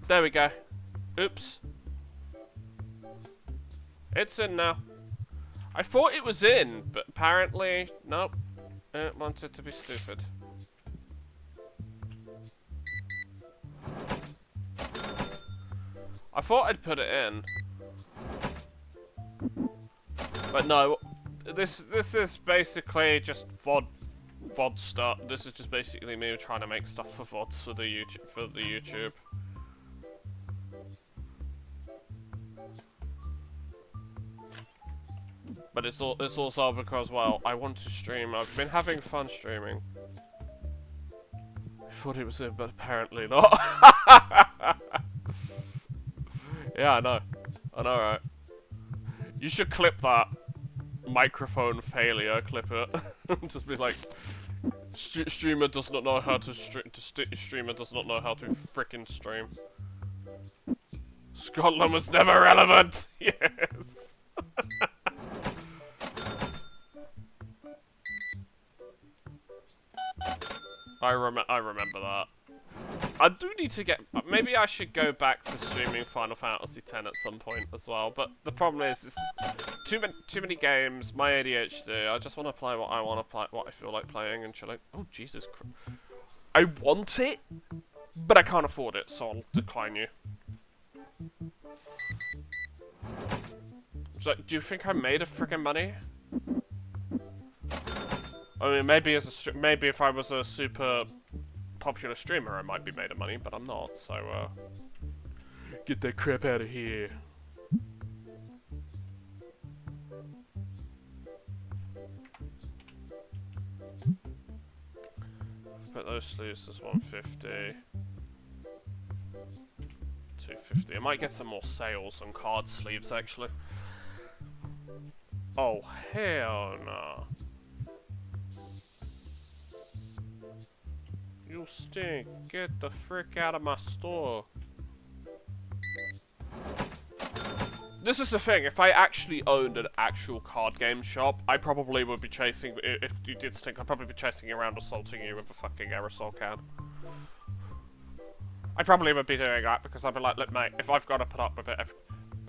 There we go. Oops. It's in now. I thought it was in, but apparently, nope. It wanted to be stupid. I thought I'd put it in. But no, this is basically just VOD stuff. This is just basically me trying to make stuff for VODs for the YouTube. But it's also because, well, I want to stream. I've been having fun streaming. I thought it was in, but apparently not. Yeah, I know, right? You should clip that microphone failure. Clip it. Just be like, streamer does not know how to streamer does not know how to frickin' stream. Scotland was never relevant. Yes. I remember that. I do need to get. Maybe I should go back to streaming Final Fantasy X at some point as well. But the problem is, too many games. My ADHD. I just want to play what I want to play, what I feel like playing, and chilling. Oh Jesus Christ! I want it, but I can't afford it, so I'll decline you. So, do you think I made a friggin' money? I mean, maybe if I was a super popular streamer, I might be made of money, but I'm not. So, get that crap out of here. Put those sleeves as 150, 250. I might get some more sales on card sleeves actually. Oh hell no! You stink! Get the frick out of my store! This is the thing, if I actually owned an actual card game shop, I probably would be chasing, if you did stink, I'd probably be chasing you around assaulting you with a fucking aerosol can. I probably would be doing that because I'd be like, look mate, if I've got to put up with it,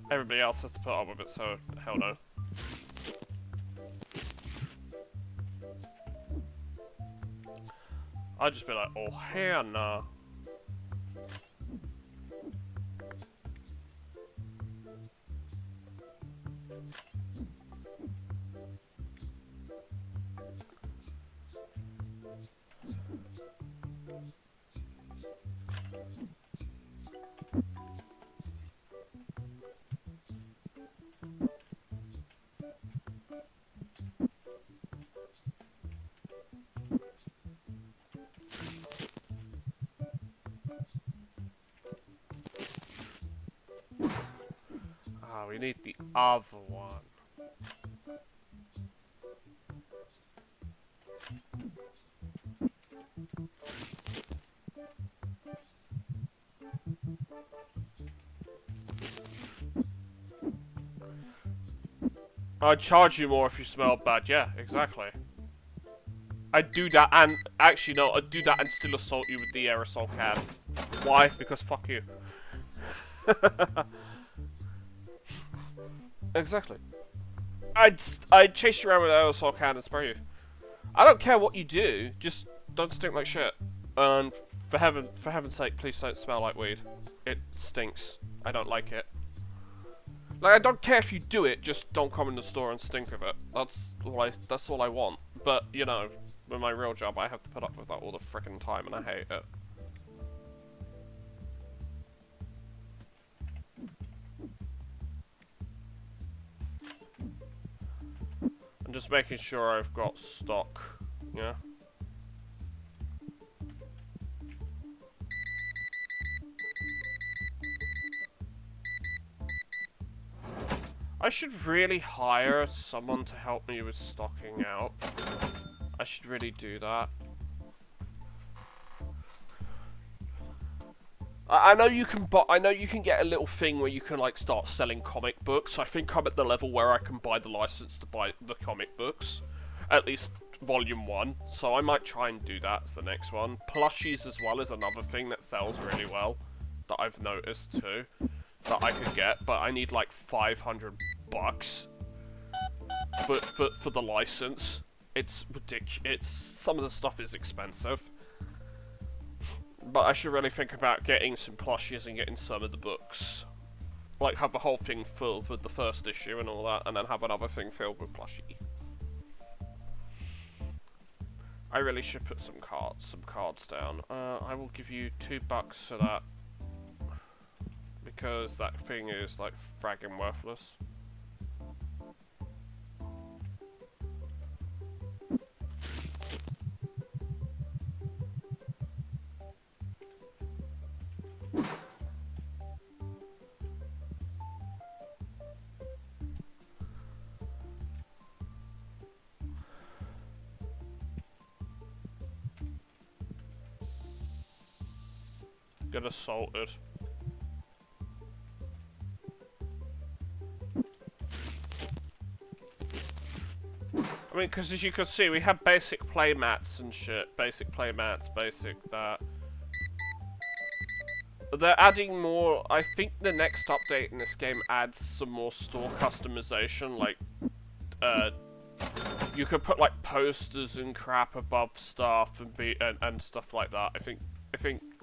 everybody else has to put up with it, so hell no. I'd just be like, oh hell no. Ah, we need the other one. I'd charge you more if you smelled bad. Yeah, exactly. I'd do that and... Actually, no, I'd do that and still assault you with the aerosol can. Why? Because fuck you. Exactly. I'd chase you around with an aerosol can and spray you. I don't care what you do, just don't stink like shit. And for heaven's sake, please don't smell like weed. It stinks. I don't like it. Like, I don't care if you do it, just don't come in the store and stink of it. That's all I want. But, you know, with my real job, I have to put up with that all the frickin' time, and I hate it. I'm just making sure I've got stock, yeah? I should really hire someone to help me with stocking out. I should really do that. I know you can get a little thing where you can like start selling comic books. I think I'm at the level where I can buy the license to buy the comic books. At least volume 1. So I might try and do that as the next one. Plushies as well is another thing that sells really well. That I've noticed too. That I could get, but I need like 500 bucks for the license. It's ridiculous. Some of the stuff is expensive, but I should really think about getting some plushies and getting some of the books. Like have the whole thing filled with the first issue and all that, and then have another thing filled with plushie. I really should put some cards down. I will give you $2 for that. Because that thing is like fragging worthless. Get assaulted. I mean, because as you can see, we have basic playmats and shit. Basic playmats, basic that. They're adding more. I think the next update in this game adds some more store customization. Like, you could put like posters and crap above stuff and stuff like that. I think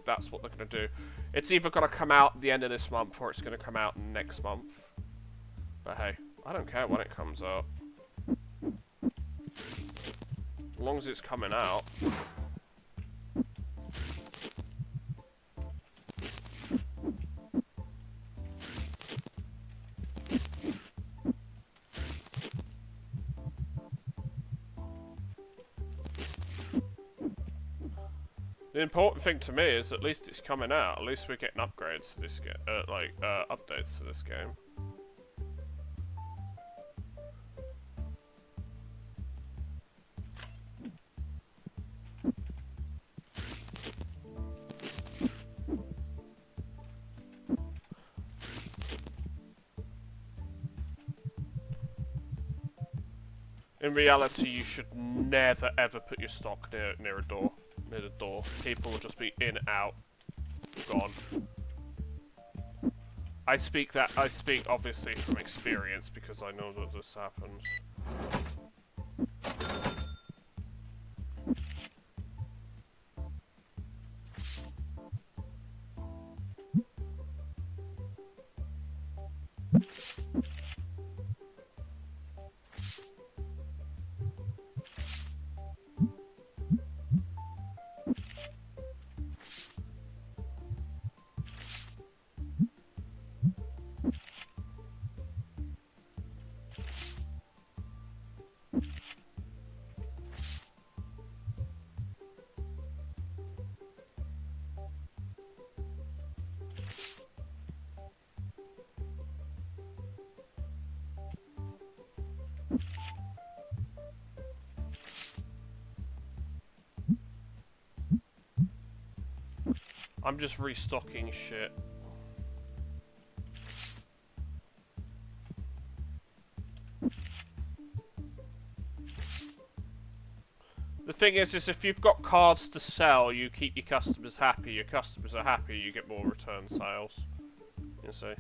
that's what they're gonna do. It's either gonna come out at the end of this month or it's gonna come out next month. But hey, I don't care when it comes out. As long as it's coming out. The important thing to me is at least it's coming out. At least we're getting upgrades to this game, updates to this game. In reality, you should never ever put your stock near a door. Near the door. People will just be in, out, gone. I speak obviously from experience because I know that this happens. I'm just restocking shit. The thing is if you've got cards to sell, you keep your customers happy. Your customers are happy, you get more return sales. You see.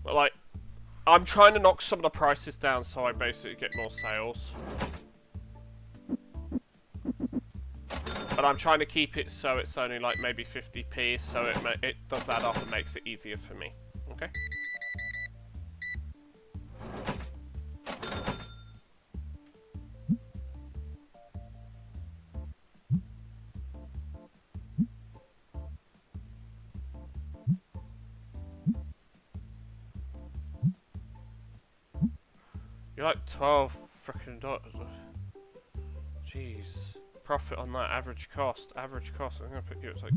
But like, I'm trying to knock some of the prices down so I basically get more sales. But I'm trying to keep it so it's only like maybe 50p, so it does add up and makes it easier for me. Okay? You're like 12 frickin' dollars. Jeez. Profit on that, average cost. Average cost, I'm gonna put you, it's like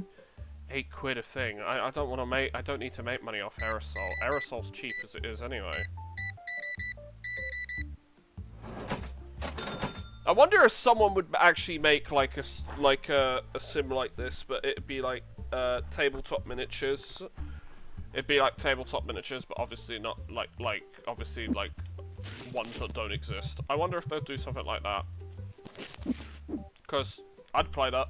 8 quid a thing. I don't want to make, I don't need to make money off aerosol. Aerosol's cheap as it is anyway. I wonder if someone would actually make like a sim like this, but it'd be like tabletop miniatures. It'd be like tabletop miniatures, but obviously not like obviously like ones that don't exist. I wonder if they'll do something like that. Because I'd play that.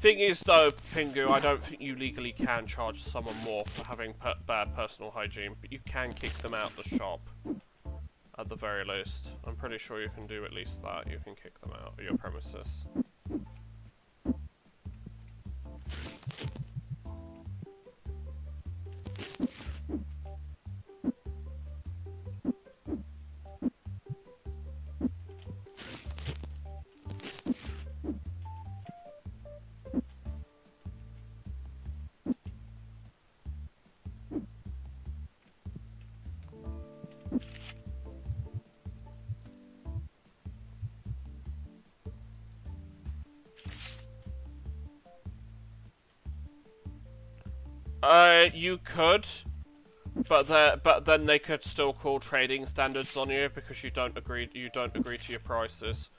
Thing is though, Pingu, I don't think you legally can charge someone more for having bad personal hygiene, but you can kick them out the shop. At the very least. I'm pretty sure you can do at least that. You can kick them out of your premises. You could, but then they could still call trading standards on you because you don't agree to your prices.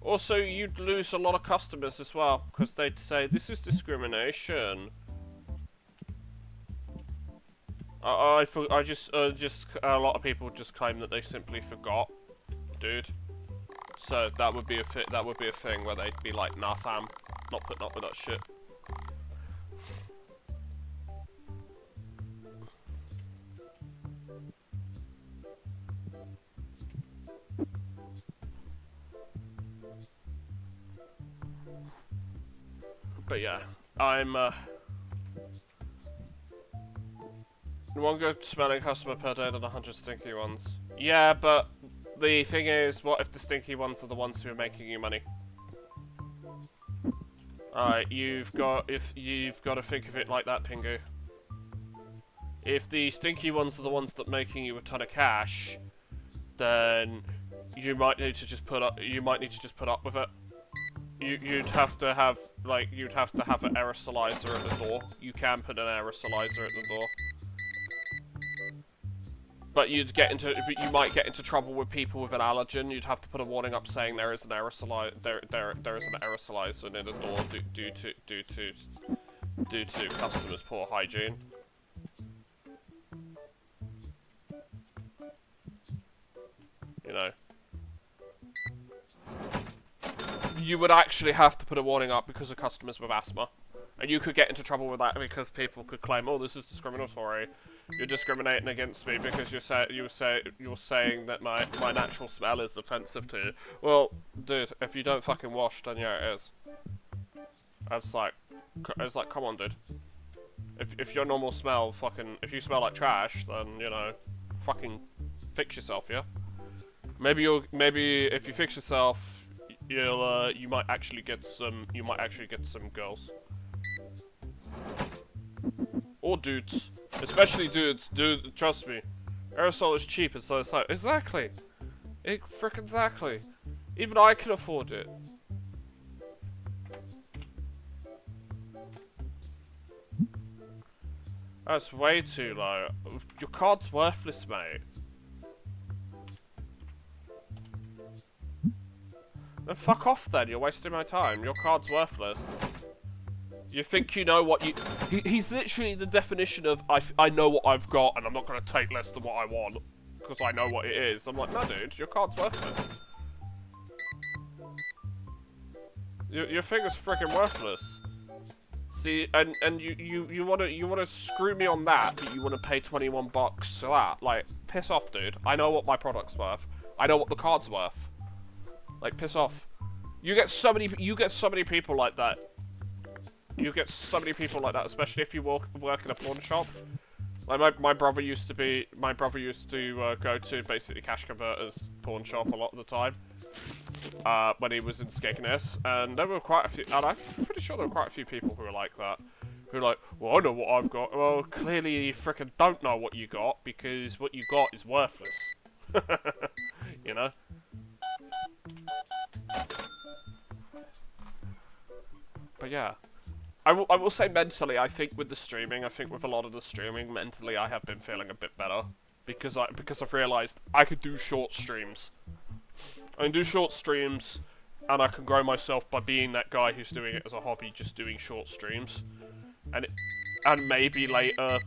Also, you'd lose a lot of customers as well because they'd say this is discrimination. I just a lot of people just claim that they simply forgot, dude. So that would be a thing where they'd be like, nah fam, not putting up with that shit. But yeah, I'm one good smelling customer per day than 100 stinky ones. Yeah, but the thing is, what if the stinky ones are the ones who are making you money? Alright, you've got to think of it like that, Pingu. If the stinky ones are the ones that are making you a ton of cash, then you might need to just put up with it. You'd have to have an aerosolizer at the door. You can put an aerosolizer at the door. But you might get into trouble with people with an allergen. You'd have to put a warning up saying there is an aerosolizer near the door due to customers' poor hygiene. You know. You would actually have to put a warning up because of customers with asthma. And you could get into trouble with that because people could claim, oh, this is discriminatory. You're discriminating against me because you're saying that my natural smell is offensive to you. Well, dude, if you don't fucking wash, then yeah, it is. It's like, come on, dude. If your normal smell fucking, if you smell like trash, then you know, fucking fix yourself, yeah. Maybe if you fix yourself, you might actually get some girls or dudes, especially dudes. Dude, trust me, aerosol is cheap, and so it's like exactly, frickin' exactly. Even I can afford it. That's way too low. Your card's worthless, mate. Then fuck off then, you're wasting my time. Your card's worthless. You think you know what you... He's literally the definition of, I know what I've got and I'm not going to take less than what I want. Because I know what it is. I'm like, no dude, your card's worthless. Your thing is freaking worthless. See, and you wanna screw me on that, but you wanna pay 21 bucks for that. Like, piss off, dude. I know what my product's worth. I know what the card's worth. Like, piss off. You get so many people like that. You get so many people like that, especially if you work in a pawn shop. Like my brother used to go to basically cash converters pawn shop a lot of the time. When he was in Skegness, and there were quite a few, and I'm pretty sure there were quite a few people who were like that. Who were like, well, I know what I've got. Well, clearly you frickin' don't know what you got, because what you got is worthless. You know? But yeah. I will say mentally, I think with a lot of the streaming, mentally I have been feeling a bit better. Because I've realised I could do short streams. I can do short streams, and I can grow myself by being that guy who's doing it as a hobby, just doing short streams. And maybe later,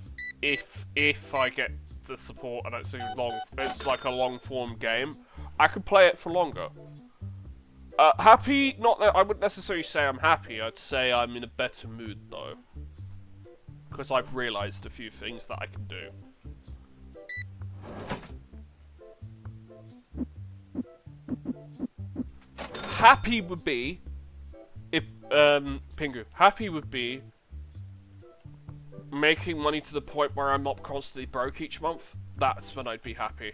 if I get the support and it's like a long form game, I could play it for longer. Happy? Not that I wouldn't necessarily say I'm happy. I'd say I'm in a better mood though, because I've realised a few things that I can do. Happy would be if Pingu. Happy would be making money to the point where I'm not constantly broke each month. That's when I'd be happy.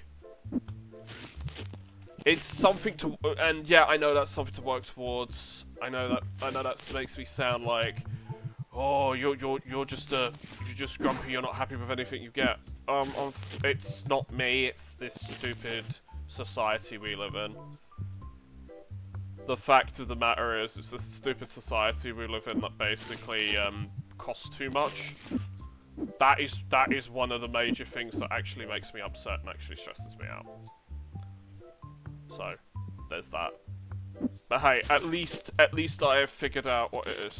It's something to, and yeah, I know that's something to work towards. I know that makes me sound like, oh, you're just grumpy. You're not happy with anything you get. It's not me. It's this stupid society we live in. The fact of the matter is, it's this stupid society we live in that basically costs too much. That is one of the major things that actually makes me upset and actually stresses me out. So, there's that. But hey, at least I have figured out what it is.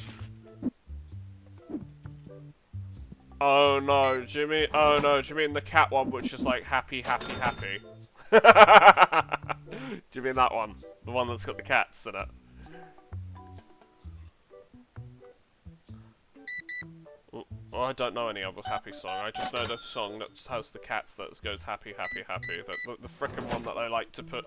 Oh no, Jimmy! Oh no, do you mean the cat one, which is like happy, happy, happy? Do you mean that one? The one that's got the cats in it? Well, I don't know any other happy song. I just know the song that has the cats that goes happy, happy, happy. The frickin' one that they like to put...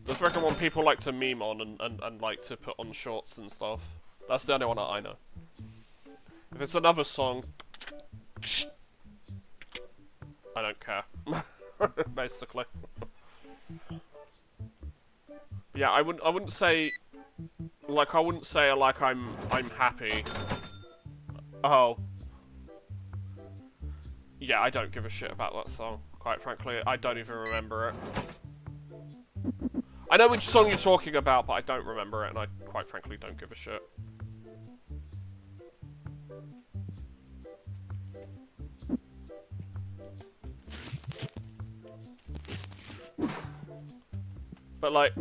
The frickin' one people like to meme on and like to put on shorts and stuff. That's the only one that I know. If it's another song... I don't care. Basically. Yeah, I wouldn't say I'm happy. Oh. Yeah, I don't give a shit about that song. Quite frankly, I don't even remember it. I know which song you're talking about, but I don't remember it, and I quite frankly don't give a shit. But like,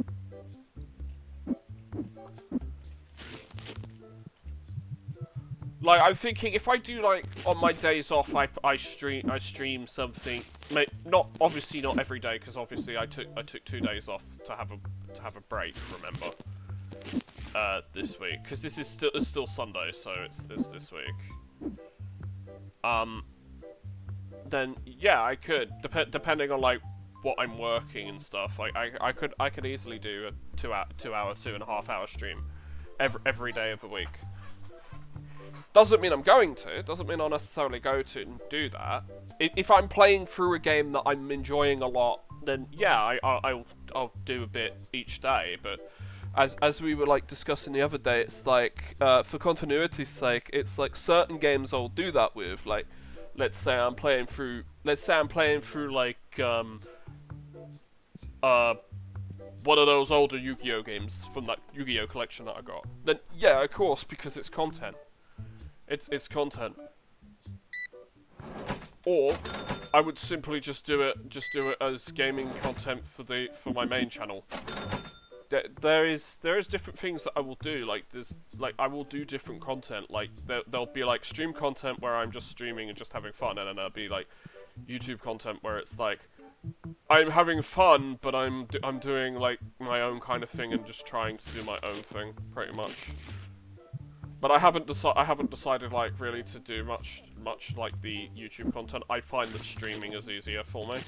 I'm thinking if I do like on my days off, I stream something. Not obviously not every day, because obviously I took 2 days off to have a break. Remember, this week, because this is still Sunday, so it's this week. Then yeah, I could depending on like what I'm working and stuff. I could easily do a 2.5 hour stream every day of the week. Doesn't mean I'm going to. Doesn't mean I'll necessarily go to and do that. If I'm playing through a game that I'm enjoying a lot, then yeah, I'll do a bit each day. But as we were like discussing the other day, it's like for continuity's sake, it's like certain games I'll do that with. Like, let's say I'm playing through like one of those older Yu-Gi-Oh games from that Yu-Gi-Oh collection that I got. Then yeah, of course, because it's content. It's content. Or I would simply just do it as gaming content for my main channel. There is different things that I will do. Like I will do different content. Like there'll be like stream content where I'm just streaming and just having fun, and then there'll be like YouTube content where it's like I'm having fun, but I'm doing like my own kind of thing and just trying to do my own thing, pretty much. But I haven't decided like really to do much like the YouTube content. I find that streaming is easier for me.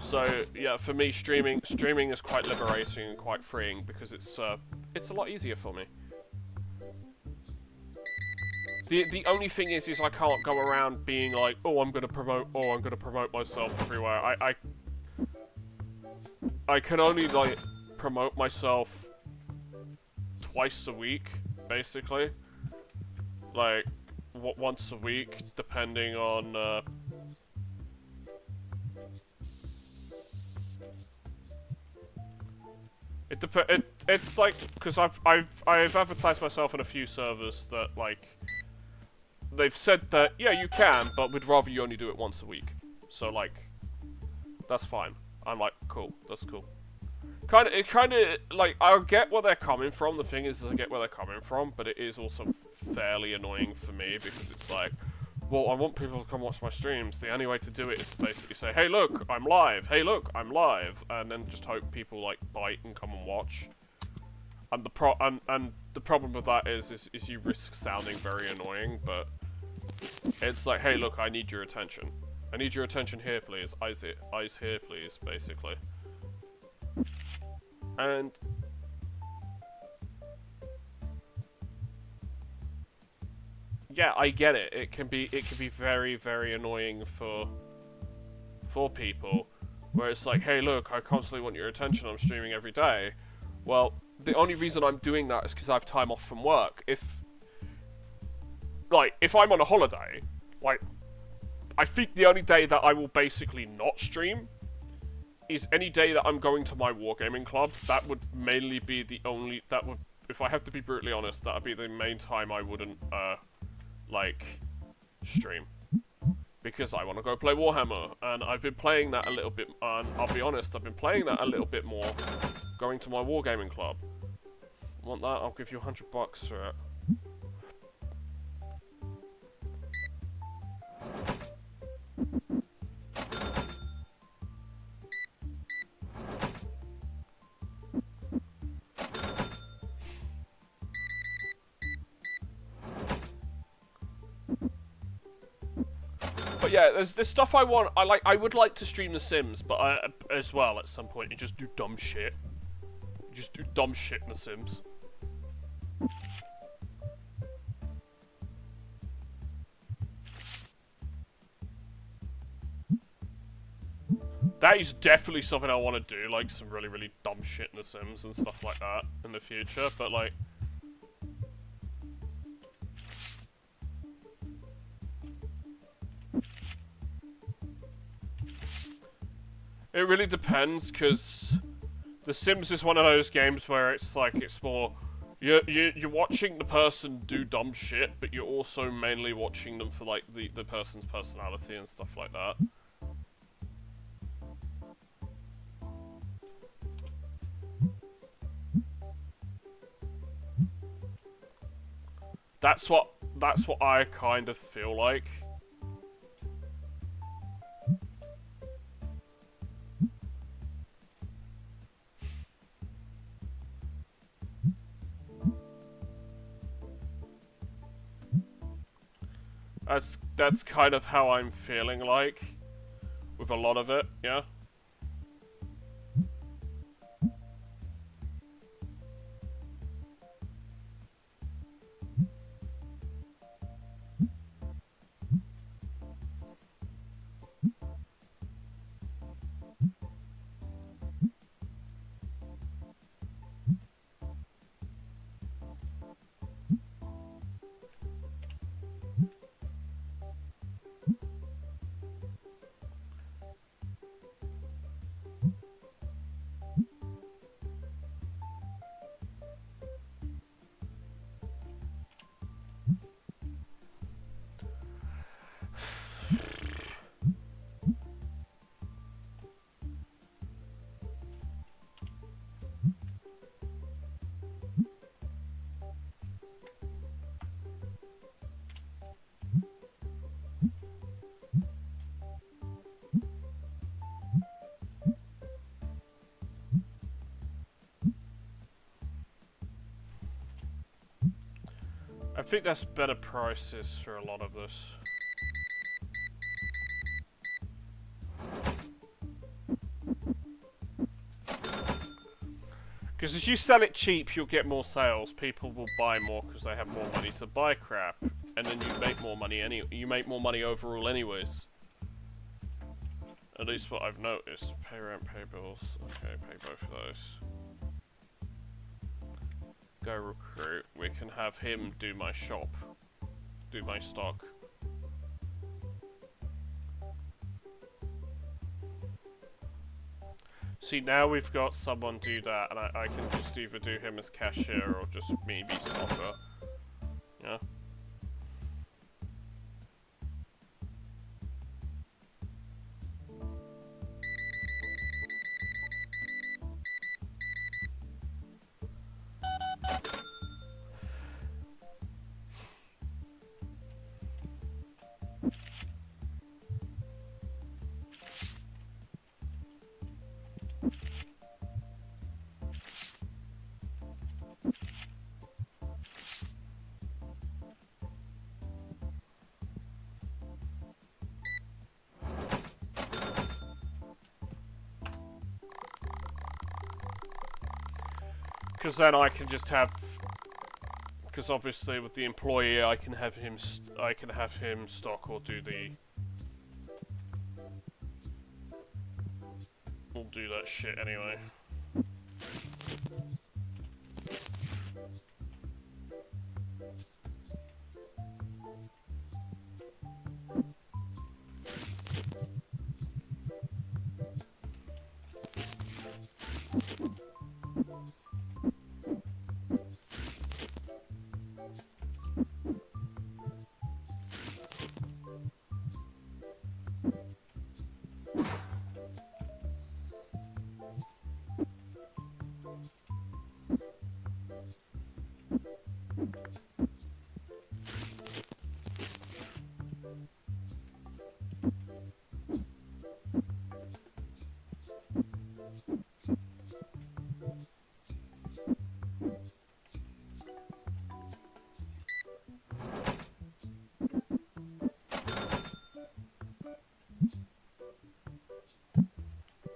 So yeah, for me, streaming is quite liberating and quite freeing because it's a lot easier for me. The only thing is I can't go around being like, oh, I'm gonna promote myself everywhere. I can only like promote myself twice a week, basically. Like once a week, depending on. It's like because I've advertised myself in a few servers that like they've said that yeah you can, but we'd rather you only do it once a week. So like that's fine. I'm like cool, that's cool. Kind of like I get where they're coming from. The thing is I get where they're coming from, but it is also fairly annoying for me because it's like, well, I want people to come watch my streams. The only way to do it is to basically say, hey, look, I'm live. Hey, look, I'm live, and then just hope people like bite and come and watch. And the problem with that is you risk sounding very annoying, but it's like, hey, look, I need your attention. I need your attention here, please. Eyes here, please, basically. And yeah, I get it. It can be very, very annoying for people, where it's like, hey, look, I constantly want your attention. I'm streaming every day. Well, the only reason I'm doing that is because I have time off from work. If I'm on a holiday, like, I think the only day that I will basically not stream is any day that I'm going to my wargaming club. That would mainly be the only, if I have to be brutally honest, that would be the main time I wouldn't, like, stream. Because I want to go play Warhammer, and I've been playing that a little bit, and I'll be honest, I've been playing that a little bit more going to my wargaming club. Want that? I'll give you $100 for it. But yeah, there's stuff I want. I would like to stream The Sims, but as well at some point, and just do dumb shit. Just do dumb shit in The Sims. That is definitely something I want to do, like some really, really dumb shit in The Sims and stuff like that in the future. But like. It really depends, because The Sims is one of those games where it's like, it's more, you're watching the person do dumb shit, but you're also mainly watching them for like the person's personality and stuff like that. That's what I kind of feel like. That's kind of how I'm feeling like with a lot of it, yeah. think there's better prices for a lot of this. Because if you sell it cheap, you'll get more sales. People will buy more because they have more money to buy crap, and then you make more money. You make more money overall, anyways. At least what I've noticed. Pay rent, pay bills. Okay, pay both of those. Go recruit. We can have him do my shop, do my stock. See, now we've got someone do that, and I can just either do him as cashier or just me be stocker. Yeah. Because then I can just have, because obviously with the employee I can have him stock or do the, we'll do that shit anyway.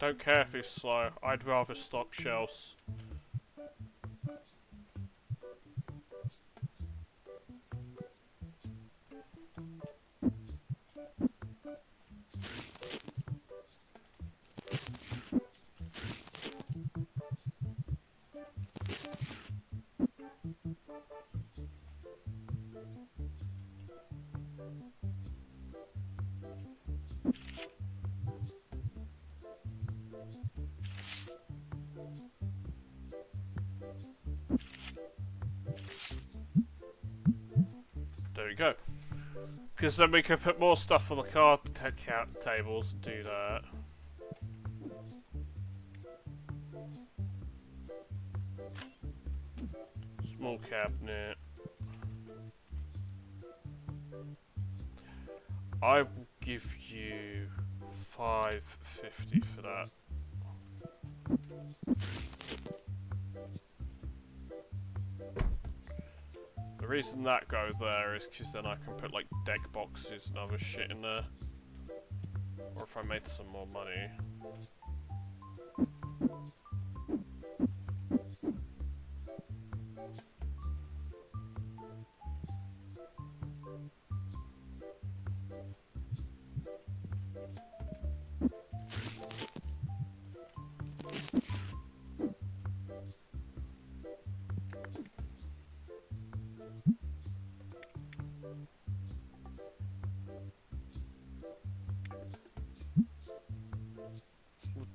Don't care if he's slow, I'd rather stock shells. There we go. Because then we can put more stuff on the card tables and do that. Small cabinet. I will give you $5.50 for that. The reason that goes there is because then I can put like deck boxes and other shit in there. Or if I made some more money.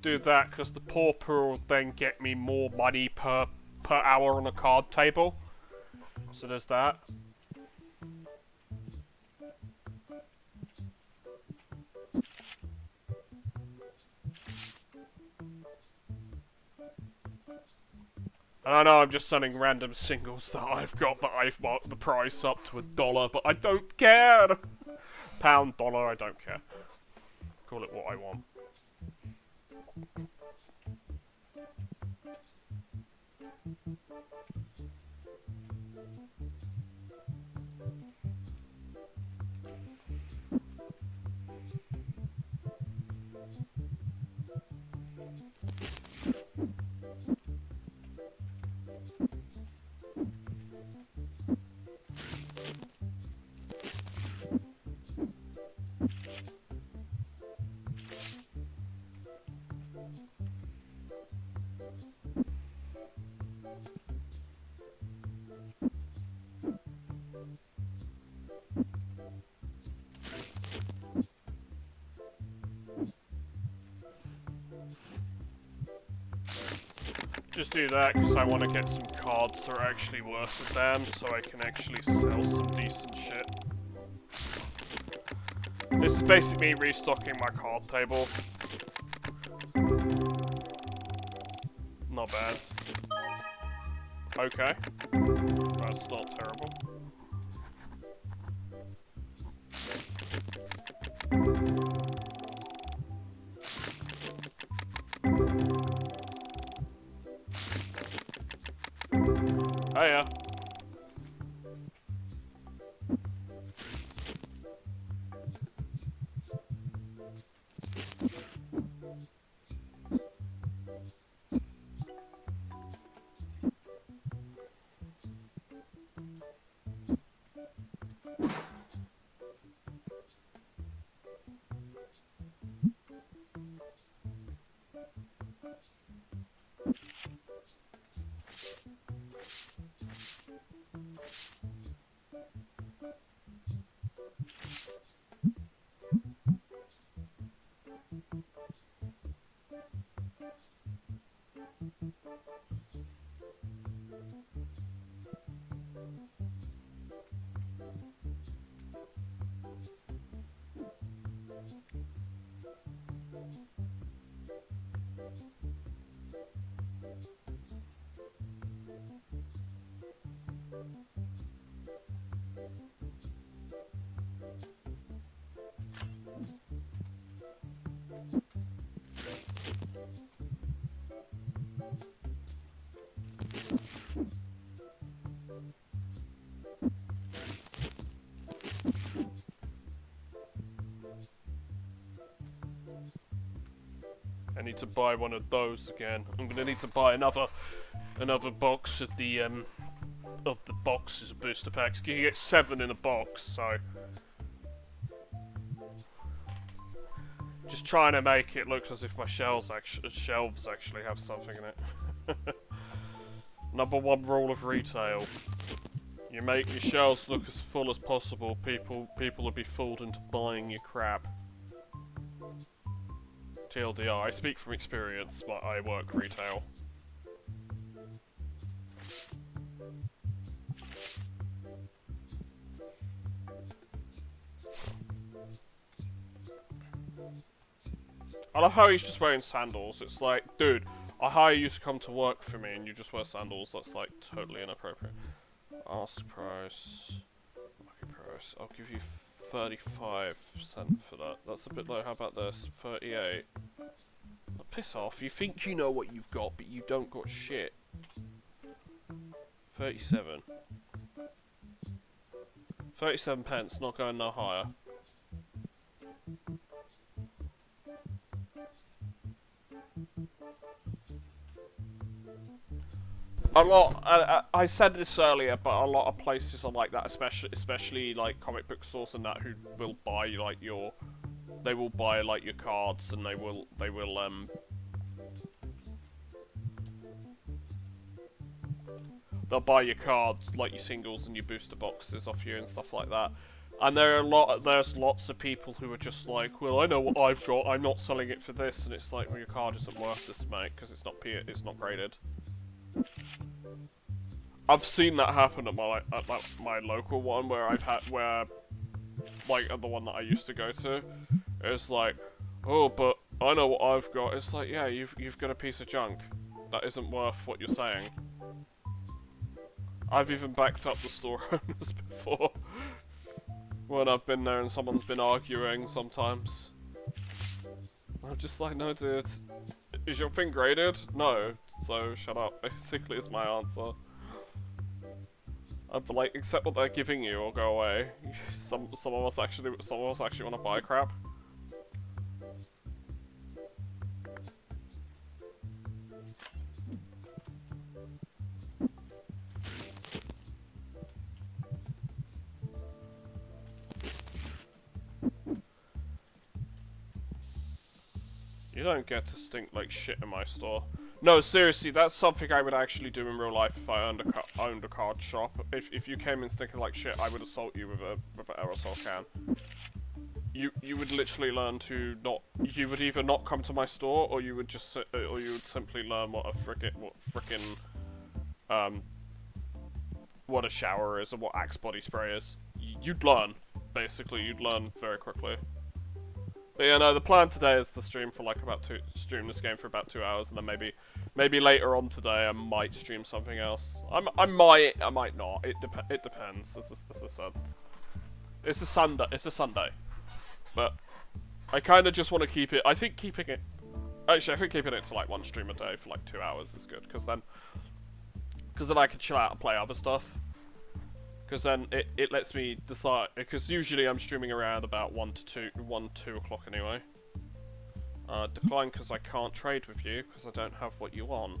Do that because the pauper will then get me more money per hour on a card table. So there's that. And I know I'm just selling random singles that I've got that I've marked the price up to $1, but I don't care. Pound, dollar, I don't care. Call it what I want. Just do that because I want to get some cards that are actually worth a damn, so I can actually sell some decent shit. This is basically me restocking my card table. Not bad. Okay. That's not terrible. Hiya. I need to buy one of those again. I'm gonna need to buy another box of the boxes of booster packs. You can get 7 in a box, so just trying to make it look as if my shelves actually have something in it. Number 1 rule of retail: you make your shelves look as full as possible. People will be fooled into buying your crap. TLDR, I speak from experience, but I work retail. I love how he's just wearing sandals. It's like, dude, I hire you to come to work for me and you just wear sandals. That's like totally inappropriate. Ask price. Lucky price. I'll give you 35% for that. That's a bit low. How about this? 38. Oh, piss off. You think you know what you've got, but you don't got shit. 37. 37 pence, not going no higher. A lot. I said this earlier, but a lot of places are like that, especially like comic book stores and that, who will buy like your, they will buy like your cards, and they will they'll buy your cards, like your singles and your booster boxes off you and stuff like that. And there's lots of people who are just like, well, I know what I've got, I'm not selling it for this, and it's like, well, your card isn't worth this, mate, because it's not graded. I've seen that happen at my local one, where like at the one that I used to go to, it's like, oh, but I know what I've got. It's like, yeah, you've got a piece of junk that isn't worth what you're saying. I've even backed up the store owners before when I've been there and someone's been arguing sometimes. I'm just like, no, dude, is your thing graded? No, so shut up. Basically, is my answer. I'd be like, accept what they're giving you or go away. Some of us actually want to buy crap. You don't get to stink like shit in my store. No, seriously, that's something I would actually do in real life if I owned a card shop. If you came in thinking like shit, I would assault you with an aerosol can. You would literally learn to not. You would either not come to my store, or you would just, or you would simply learn what um, what a shower is and what Axe body spray is. You'd learn, basically. You'd learn very quickly. But yeah, no, the plan today is to stream for like stream this game for about 2 hours, and then maybe later on today I might stream something else. I might not. It depends. As I said, it's a Sunday, but I kind of just want to keep it. I think keeping it to like one stream a day for like 2 hours is good, because then I can chill out and play other stuff. Because then it lets me decide, because usually I'm streaming around about 1 to 2 o'clock anyway. Decline because I can't trade with you, because I don't have what you want.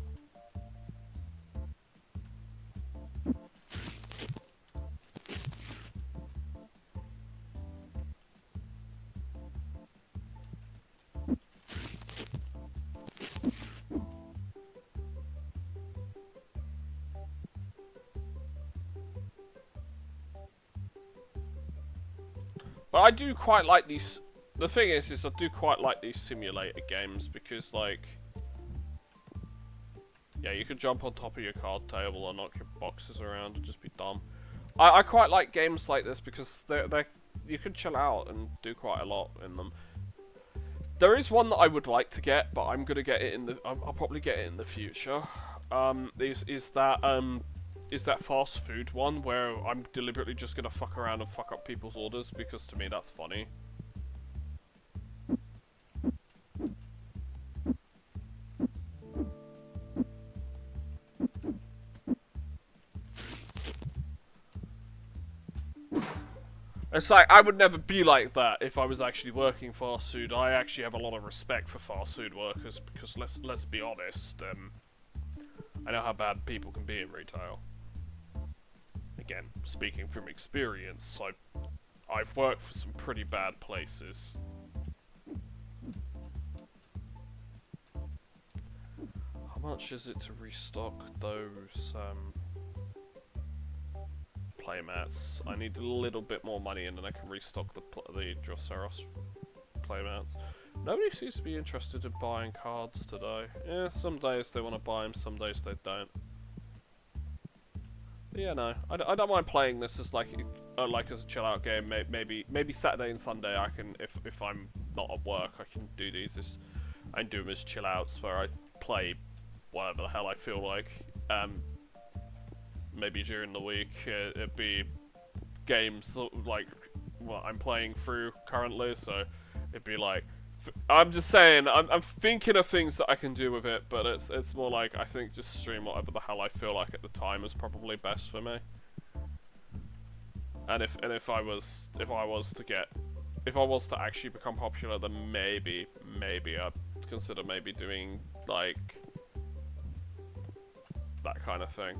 But I do quite like these. The thing is I do quite like these simulator games, because, like, yeah, you can jump on top of your card table and knock your boxes around and just be dumb. I quite like games like this because you can chill out and do quite a lot in them. There is one that I would like to get, but I'm gonna get it in the. I'll probably get it in the future. Is that fast food one where I'm deliberately just gonna fuck around and fuck up people's orders, because to me that's funny. It's like, I would never be like that if I was actually working fast food. I actually have a lot of respect for fast food workers, because let's be honest, I know how bad people can be in retail. Again, speaking from experience, I've worked for some pretty bad places. How much is it to restock those playmats? I need a little bit more money, and then I can restock the Drossaros playmats. Nobody seems to be interested in buying cards today. Yeah, some days they want to buy them, some days they don't. But yeah, no, I don't mind playing this as like as a chill out game. Maybe Saturday and Sunday I can, if I'm not at work, I can do these. I can do them as chill outs where I play whatever the hell I feel like. Maybe during the week it'd be games like what I'm playing through currently, so it'd be like, I'm just saying, I'm thinking of things that I can do with it, but it's more like, I think just stream whatever the hell I feel like at the time is probably best for me. And if I was to actually become popular, then maybe I'd consider maybe doing like that kind of thing.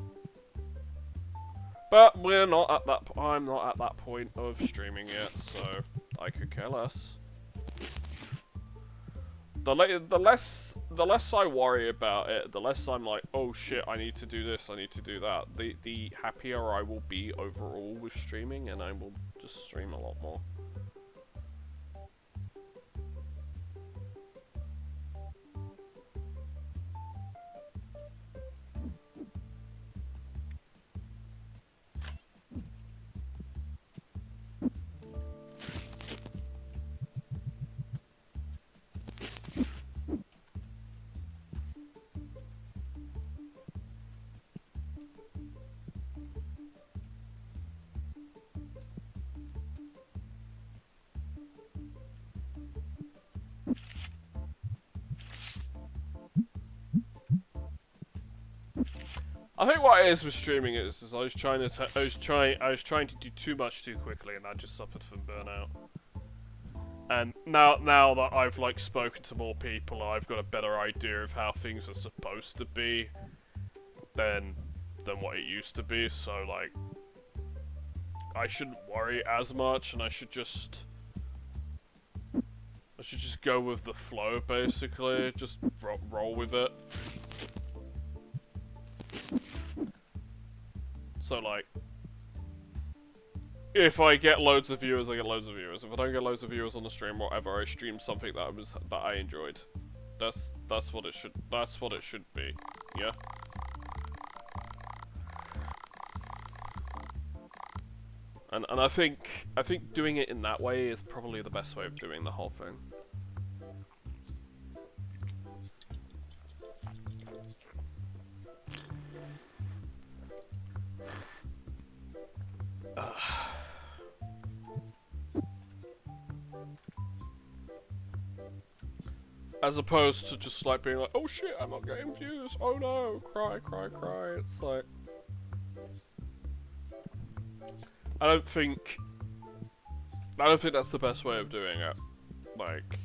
But we're not at that. I'm not at that point of streaming yet, so I could care less. The less I worry about it, the less I'm like, oh shit, I need to do this, I need to do that. The happier I will be overall with streaming, and I will just stream a lot more. I think what it is with streaming is I was trying to do too much too quickly, and I just suffered from burnout. And now that I've like spoken to more people, I've got a better idea of how things are supposed to be than what it used to be. So like, I shouldn't worry as much, and I should just go with the flow, basically. Just roll with it. So like, if I get loads of viewers, I get loads of viewers. If I don't get loads of viewers on the stream, whatever, I stream something that I enjoyed. That's what it should be. Yeah. And I think doing it in that way is probably the best way of doing the whole thing. As opposed to just like being like, oh shit, I'm not getting views, oh no, cry, cry, cry. It's like, I don't think that's the best way of doing it. Like,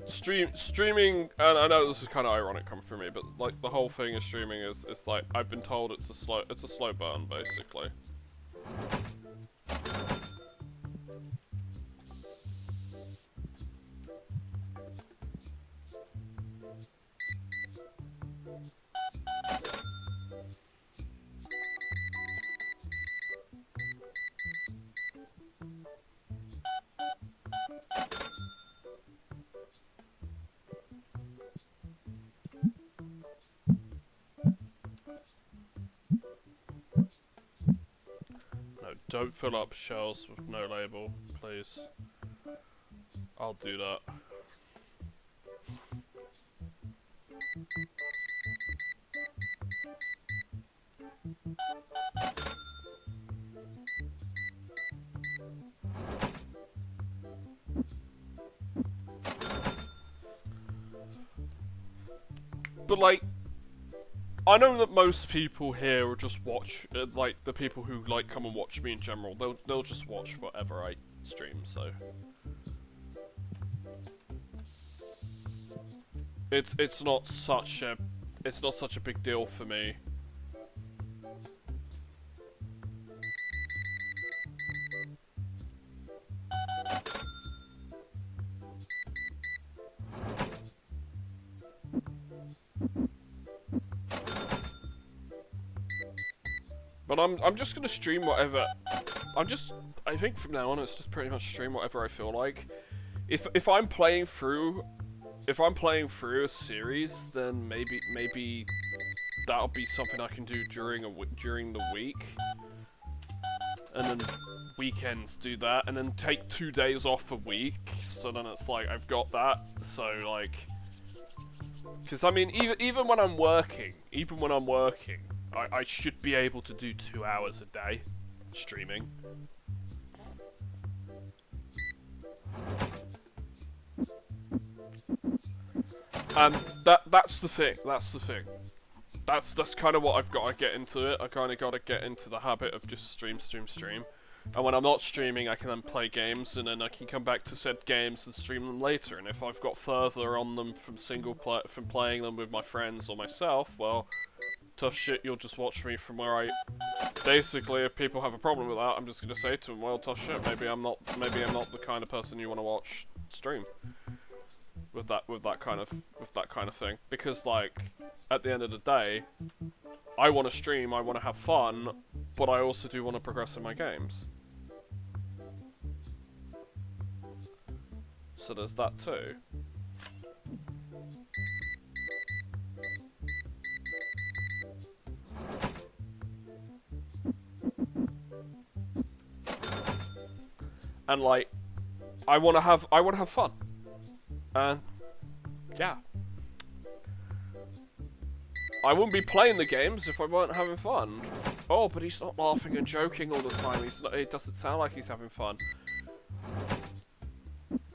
streaming, and I know this is kind of ironic coming from me, but like the whole thing of streaming is like, I've been told it's a slow burn basically. No, don't fill up shells with no label, please. I'll do that. But like, I know that most people here will just watch, like the people who like come and watch me in general, they'll just watch whatever I stream. So it's not such a big deal for me. But I'm just gonna stream whatever. I think from now on it's just pretty much stream whatever I feel like. If I'm playing through a series, then maybe that'll be something I can do during the week, and then weekends do that, and then take 2 days off a week. So then it's like I've got that. So like, because I mean even when I'm working, I should be able to do 2 hours a day streaming. And that's the thing. That's kind of what I've got to get into it. I kind of got to get into the habit of just stream. And when I'm not streaming, I can then play games, and then I can come back to said games and stream them later. And if I've got further on them from from playing them with my friends or myself, well, tough shit, you'll just watch me from where I... Basically, if people have a problem with that, I'm just gonna say to them, well, tough shit, maybe I'm not the kind of person you want to watch stream. With that kind of thing. Because, like, at the end of the day, I want to stream, I want to have fun, but I also do want to progress in my games. So there's that too. And like, I want to have fun. And yeah. I wouldn't be playing the games if I weren't having fun. Oh, but he's not laughing and joking all the time. It doesn't sound like he's having fun.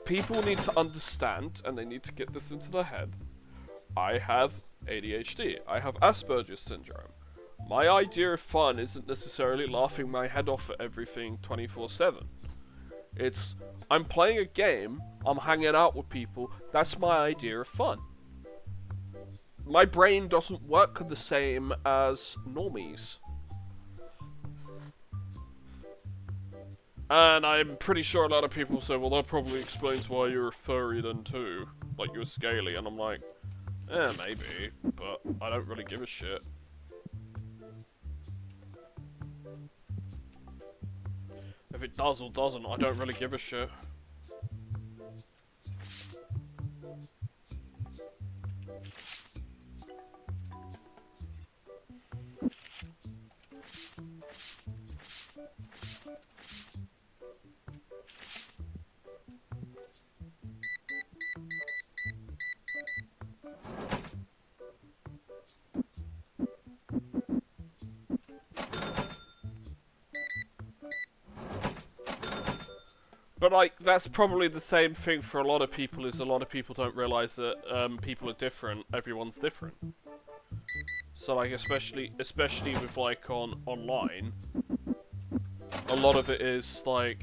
People need to understand, and they need to get this into their head. I have ADHD. I have Asperger's syndrome. My idea of fun isn't necessarily laughing my head off at everything 24/7. It's, I'm playing a game, I'm hanging out with people, that's my idea of fun. My brain doesn't work the same as normies. And I'm pretty sure a lot of people say, well, that probably explains why you're a furry then too. Like, you're scaly, and I'm like, maybe, but I don't really give a shit. If it does or doesn't, I don't really give a shit. But like, that's probably the same thing for a lot of people. Is a lot of people don't realize that people are different. Everyone's different. So like, especially with like online, a lot of it is like,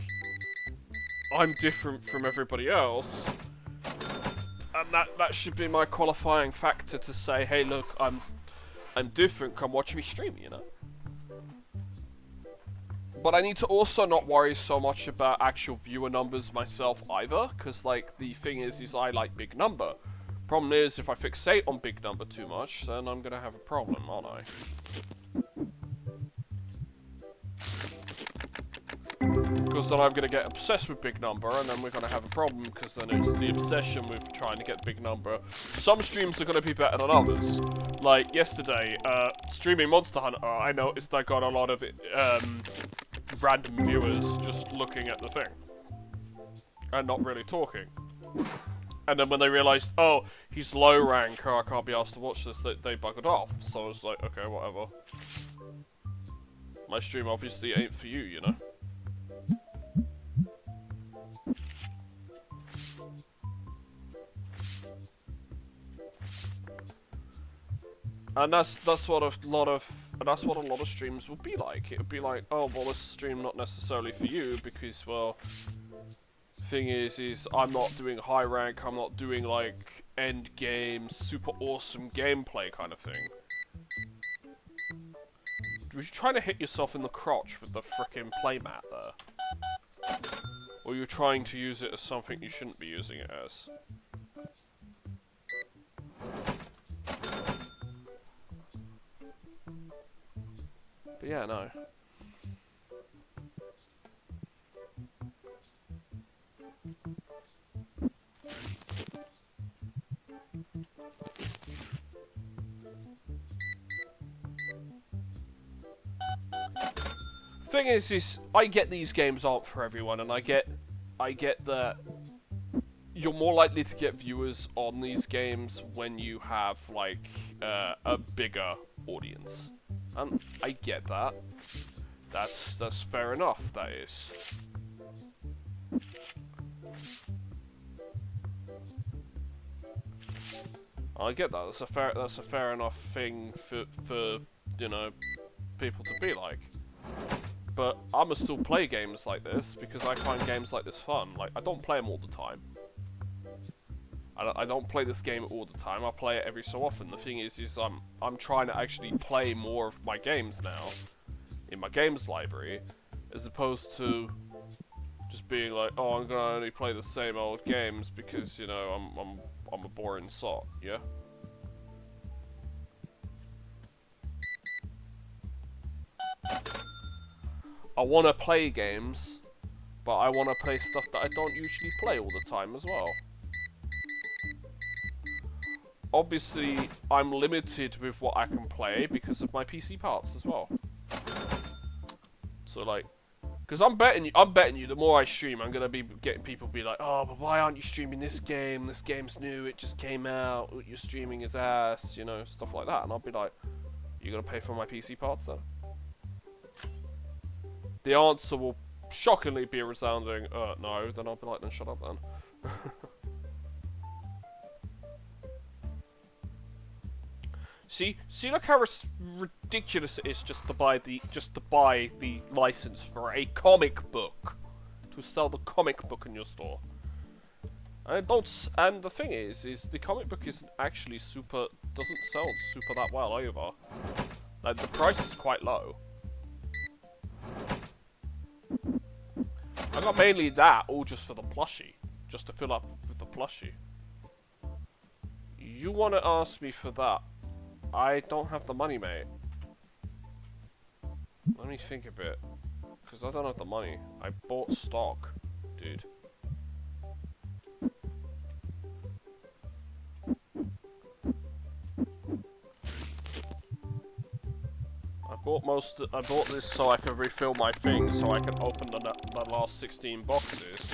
I'm different from everybody else, and that should be my qualifying factor to say, hey, look, I'm different. Come watch me stream, you know. But I need to also not worry so much about actual viewer numbers myself either, because like the thing is I like big number. Problem is, if I fixate on big number too much, then I'm gonna have a problem, aren't I? Because then I'm gonna get obsessed with big number, and then we're gonna have a problem, because then it's the obsession with trying to get big number. Some streams are gonna be better than others. Like yesterday, streaming Monster Hunter, I noticed I got a lot of random viewers just looking at the thing and not really talking. And then when they realised, oh, he's low rank, I can't be asked to watch this, they buggered off. So I was like, okay, whatever. My stream obviously ain't for you, you know? And that's what a lot of streams would be like. It would be like, oh, well, this stream not necessarily for you because, well, thing is I'm not doing high rank. I'm not doing like end game, super awesome gameplay kind of thing. Were you trying to hit yourself in the crotch with the frickin' playmat there? Or you're trying to use it as something you shouldn't be using it as? But yeah, no. Thing is I get these games aren't for everyone, and I get that you're more likely to get viewers on these games when you have like a bigger audience. And I get that. That's fair enough, that is. I get that. That's a fair enough thing for you know, people to be like. But I'ma still play games like this because I find games like this fun. Like, I don't play them all the time. I don't play this game all the time. I play it every so often. The thing is I'm trying to actually play more of my games now in my games library, as opposed to just being like, oh, I'm gonna only play the same old games because, you know, I'm a boring sot. Yeah. I want to play games, but I want to play stuff that I don't usually play all the time as well. Obviously, I'm limited with what I can play because of my PC parts as well. So like, because I'm betting you, the more I stream, I'm gonna be getting people be like, oh, but why aren't you streaming this game? This game's new, it just came out. What you're streaming is ass, you know, stuff like that. And I'll be like, you gonna pay for my PC parts then? The answer will shockingly be a resounding, no. Then I'll be like, then shut up then. See, look how ridiculous it is just to buy the license for a comic book, to sell the comic book in your store. And the thing is the comic book isn't actually doesn't sell super that well either. Like, the price is quite low. I got mainly that all just for the plushie, just to fill up with the plushie. You want to ask me for that? I don't have the money, mate. Let me think a bit. Because I don't have the money. I bought stock, dude. I bought this so I could refill my things, so I can open the last 16 boxes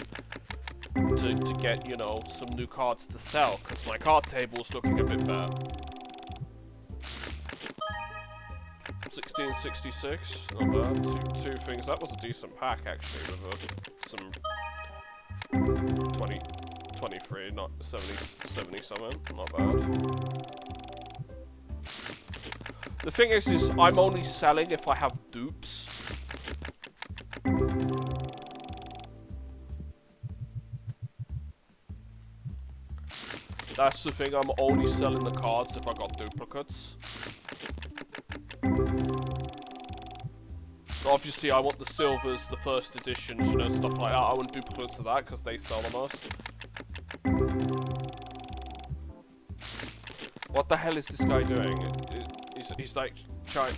to get, you know, some new cards to sell, because my card table's looking a bit better. 1666, not bad. Two things. That was a decent pack actually, with some 23, not 70 something. Not bad. The thing is I'm only selling if I have dupes. That's the thing, I'm only selling the cards if I got duplicates. So obviously I want the silvers, the first editions, you know, stuff like that. I want duplicates of that because they sell the most. What the hell is this guy doing? He's like trying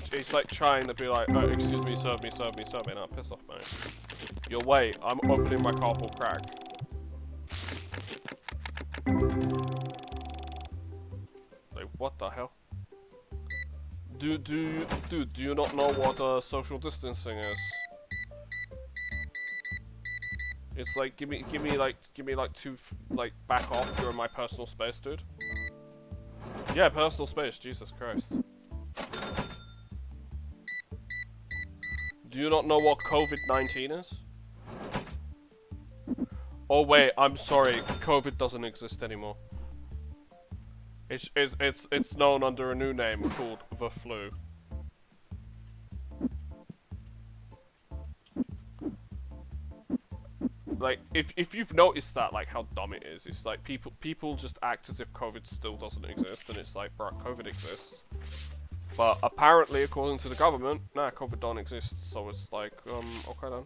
to be like, oh, excuse me, serve me. Now piss off, mate. Yo, wait, I'm opening my cardboard crack. Like, what the hell? Do you not know what social distancing is? It's like, give me like two, like, back off, you're in my personal space, dude. Yeah, personal space, Jesus Christ. Do you not know what COVID-19 is? Oh wait, I'm sorry, COVID doesn't exist anymore. It's known under a new name called the flu. Like, if you've noticed that, like, how dumb it is, it's like people just act as if COVID still doesn't exist, and it's like, bro, COVID exists. But apparently, according to the government, nah, COVID don't exist, so it's like, okay then.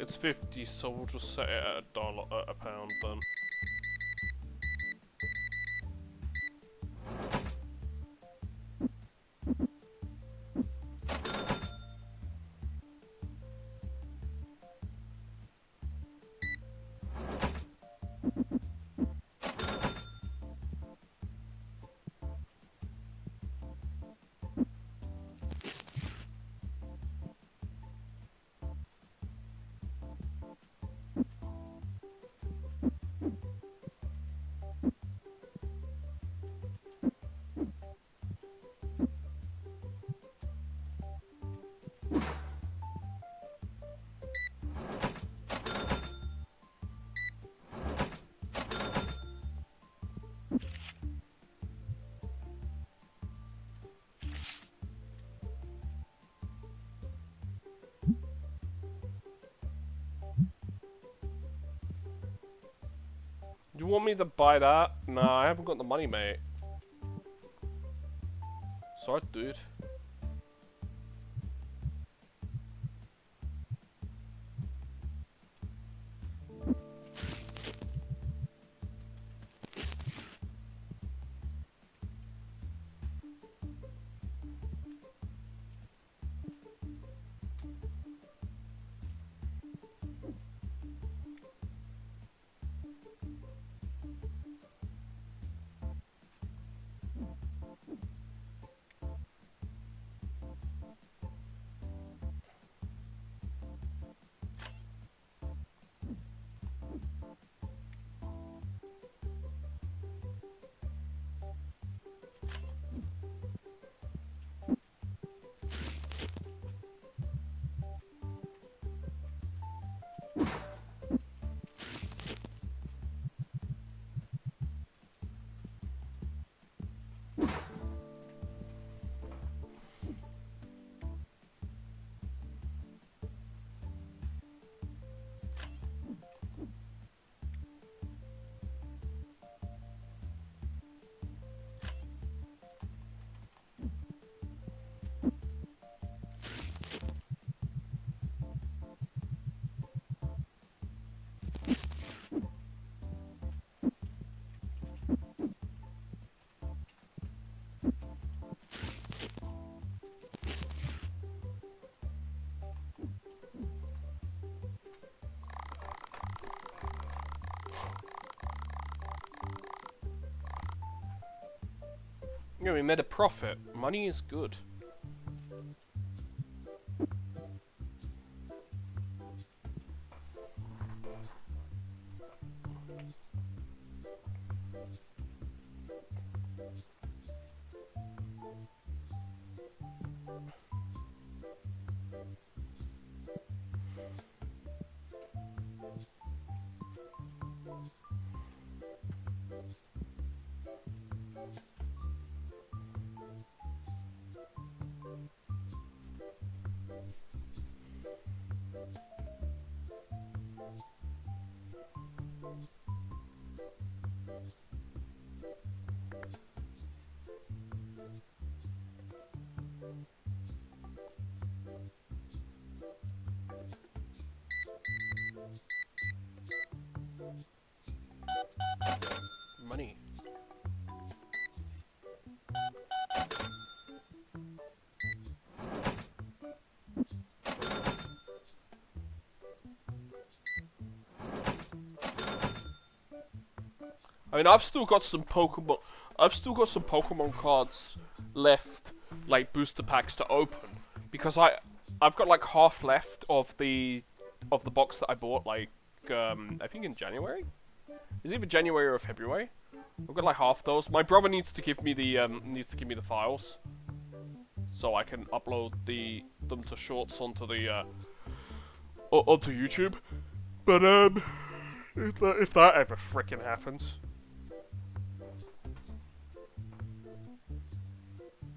It's 50, so we'll just set it at a pound then. You want me to buy that? Nah, I haven't got the money, mate. Sorry, dude. Yeah, we made a profit. Money is good. Money. I mean, I've still got some Pokemon. I've still got some Pokemon cards left, like booster packs to open, because I've got like half left of the box that I bought like I think in January. Is it either January or February? I've got like half those. My brother needs to give me the files, so I can upload them to shorts onto the onto YouTube. But if that ever frickin' happens.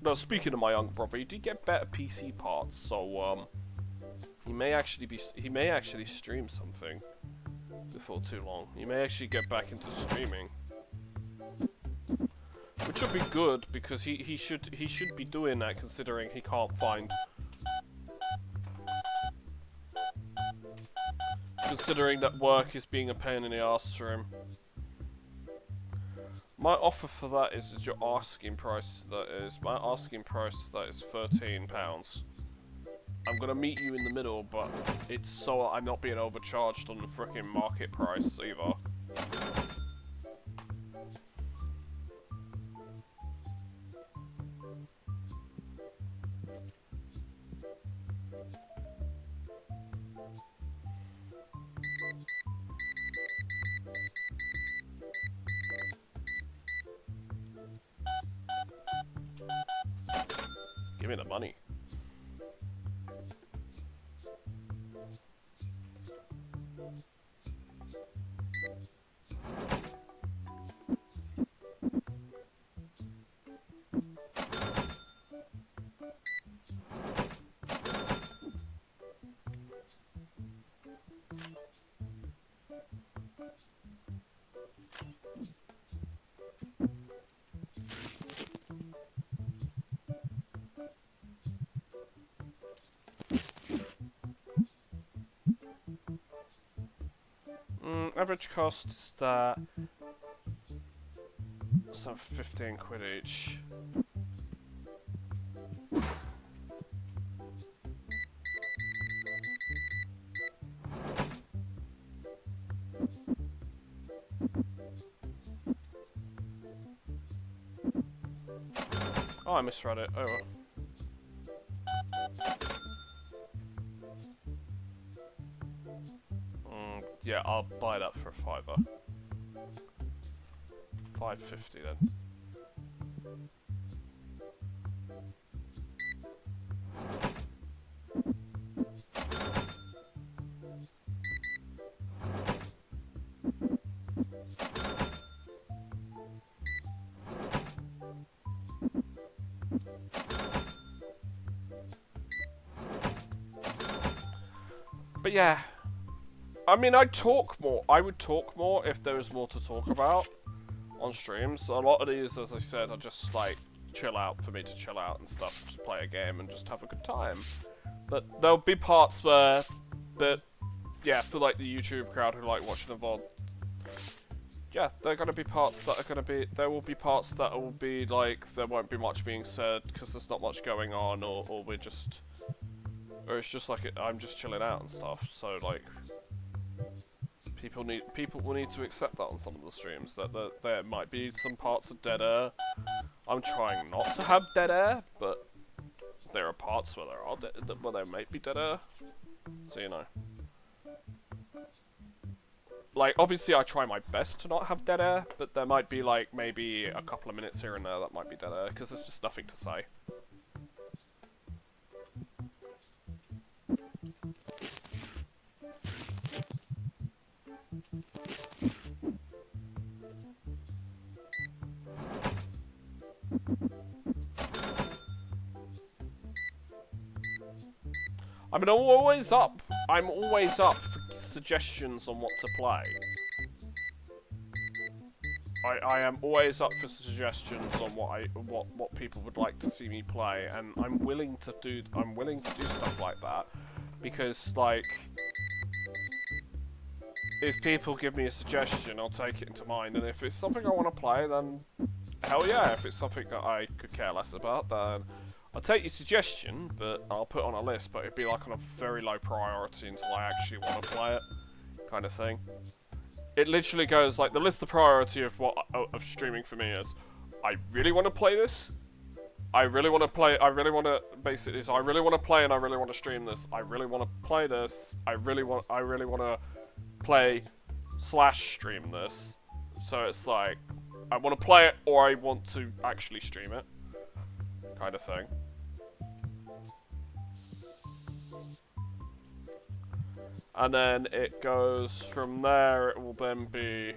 No, speaking of my young brother, he did get better PC parts, so he may actually stream something before too long. He may actually get back into streaming, which would be good because he should be doing that considering he can't find. Considering that work is being a pain in the ass for him. My offer for that is your asking price. My asking price. That is £13. I'm gonna meet you in the middle, but it's so I'm not being overcharged on the frickin' market price either. Give me the money. Average cost is that. So 15 quid each. Oh, I misread it. Oh well. Yeah, I'll buy that for a fiver. $5.50 then. But yeah, I mean, I'd talk more. I would talk more if there was more to talk about on streams. A lot of these, as I said, are just like chill out for me to chill out and stuff, just play a game and just have a good time. But there'll be parts where, yeah, for like the YouTube crowd who like watching the VOD, yeah, there are gonna be parts that are gonna be. There will be parts that will be like there won't be much being said because there's not much going on, or we're just. Or it's just like I'm just chilling out and stuff. So like, people will need to accept that on some of the streams that there might be some parts of dead air. I'm trying not to have dead air, but there are parts where there might be dead air. So, you know. Like, obviously I try my best to not have dead air, but there might be, like, maybe a couple of minutes here and there that might be dead air, because there's just nothing to say. I mean, I'm always up for suggestions on what to play. I am always up for suggestions on what people would like to see me play, and I'm willing to do stuff like that, because, like, if people give me a suggestion, I'll take it into mind, and if it's something I want to play, then hell yeah. If it's something that I could care less about, then I'll take your suggestion, but I'll put it on a list, but it'd be like on a very low priority until I actually want to play it, kind of thing. It literally goes like, the list of priority of streaming for me is, I really want to play this, I really want to play, basically, so I really want to play and I really want to stream this, I really want to play this, I really want to play / stream this. So it's like, I want to play it or I want to actually stream it, kind of thing. And then it goes from there, it will then be...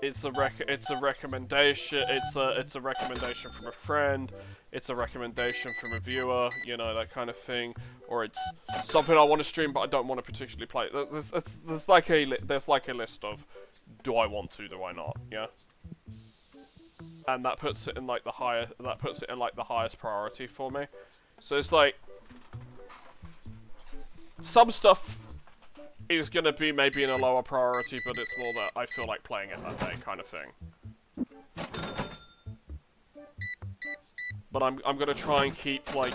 It's a recommendation, it's a recommendation from a friend, it's a recommendation from a viewer, you know, that kind of thing. Or it's something I want to stream but I don't want to particularly play. There's like a list of, do I want to, do I not, yeah? And that puts it in like the highest priority for me. So it's like, some stuff is gonna be maybe in a lower priority, but it's more that I feel like playing it that day, kind of thing. But I'm gonna try and keep like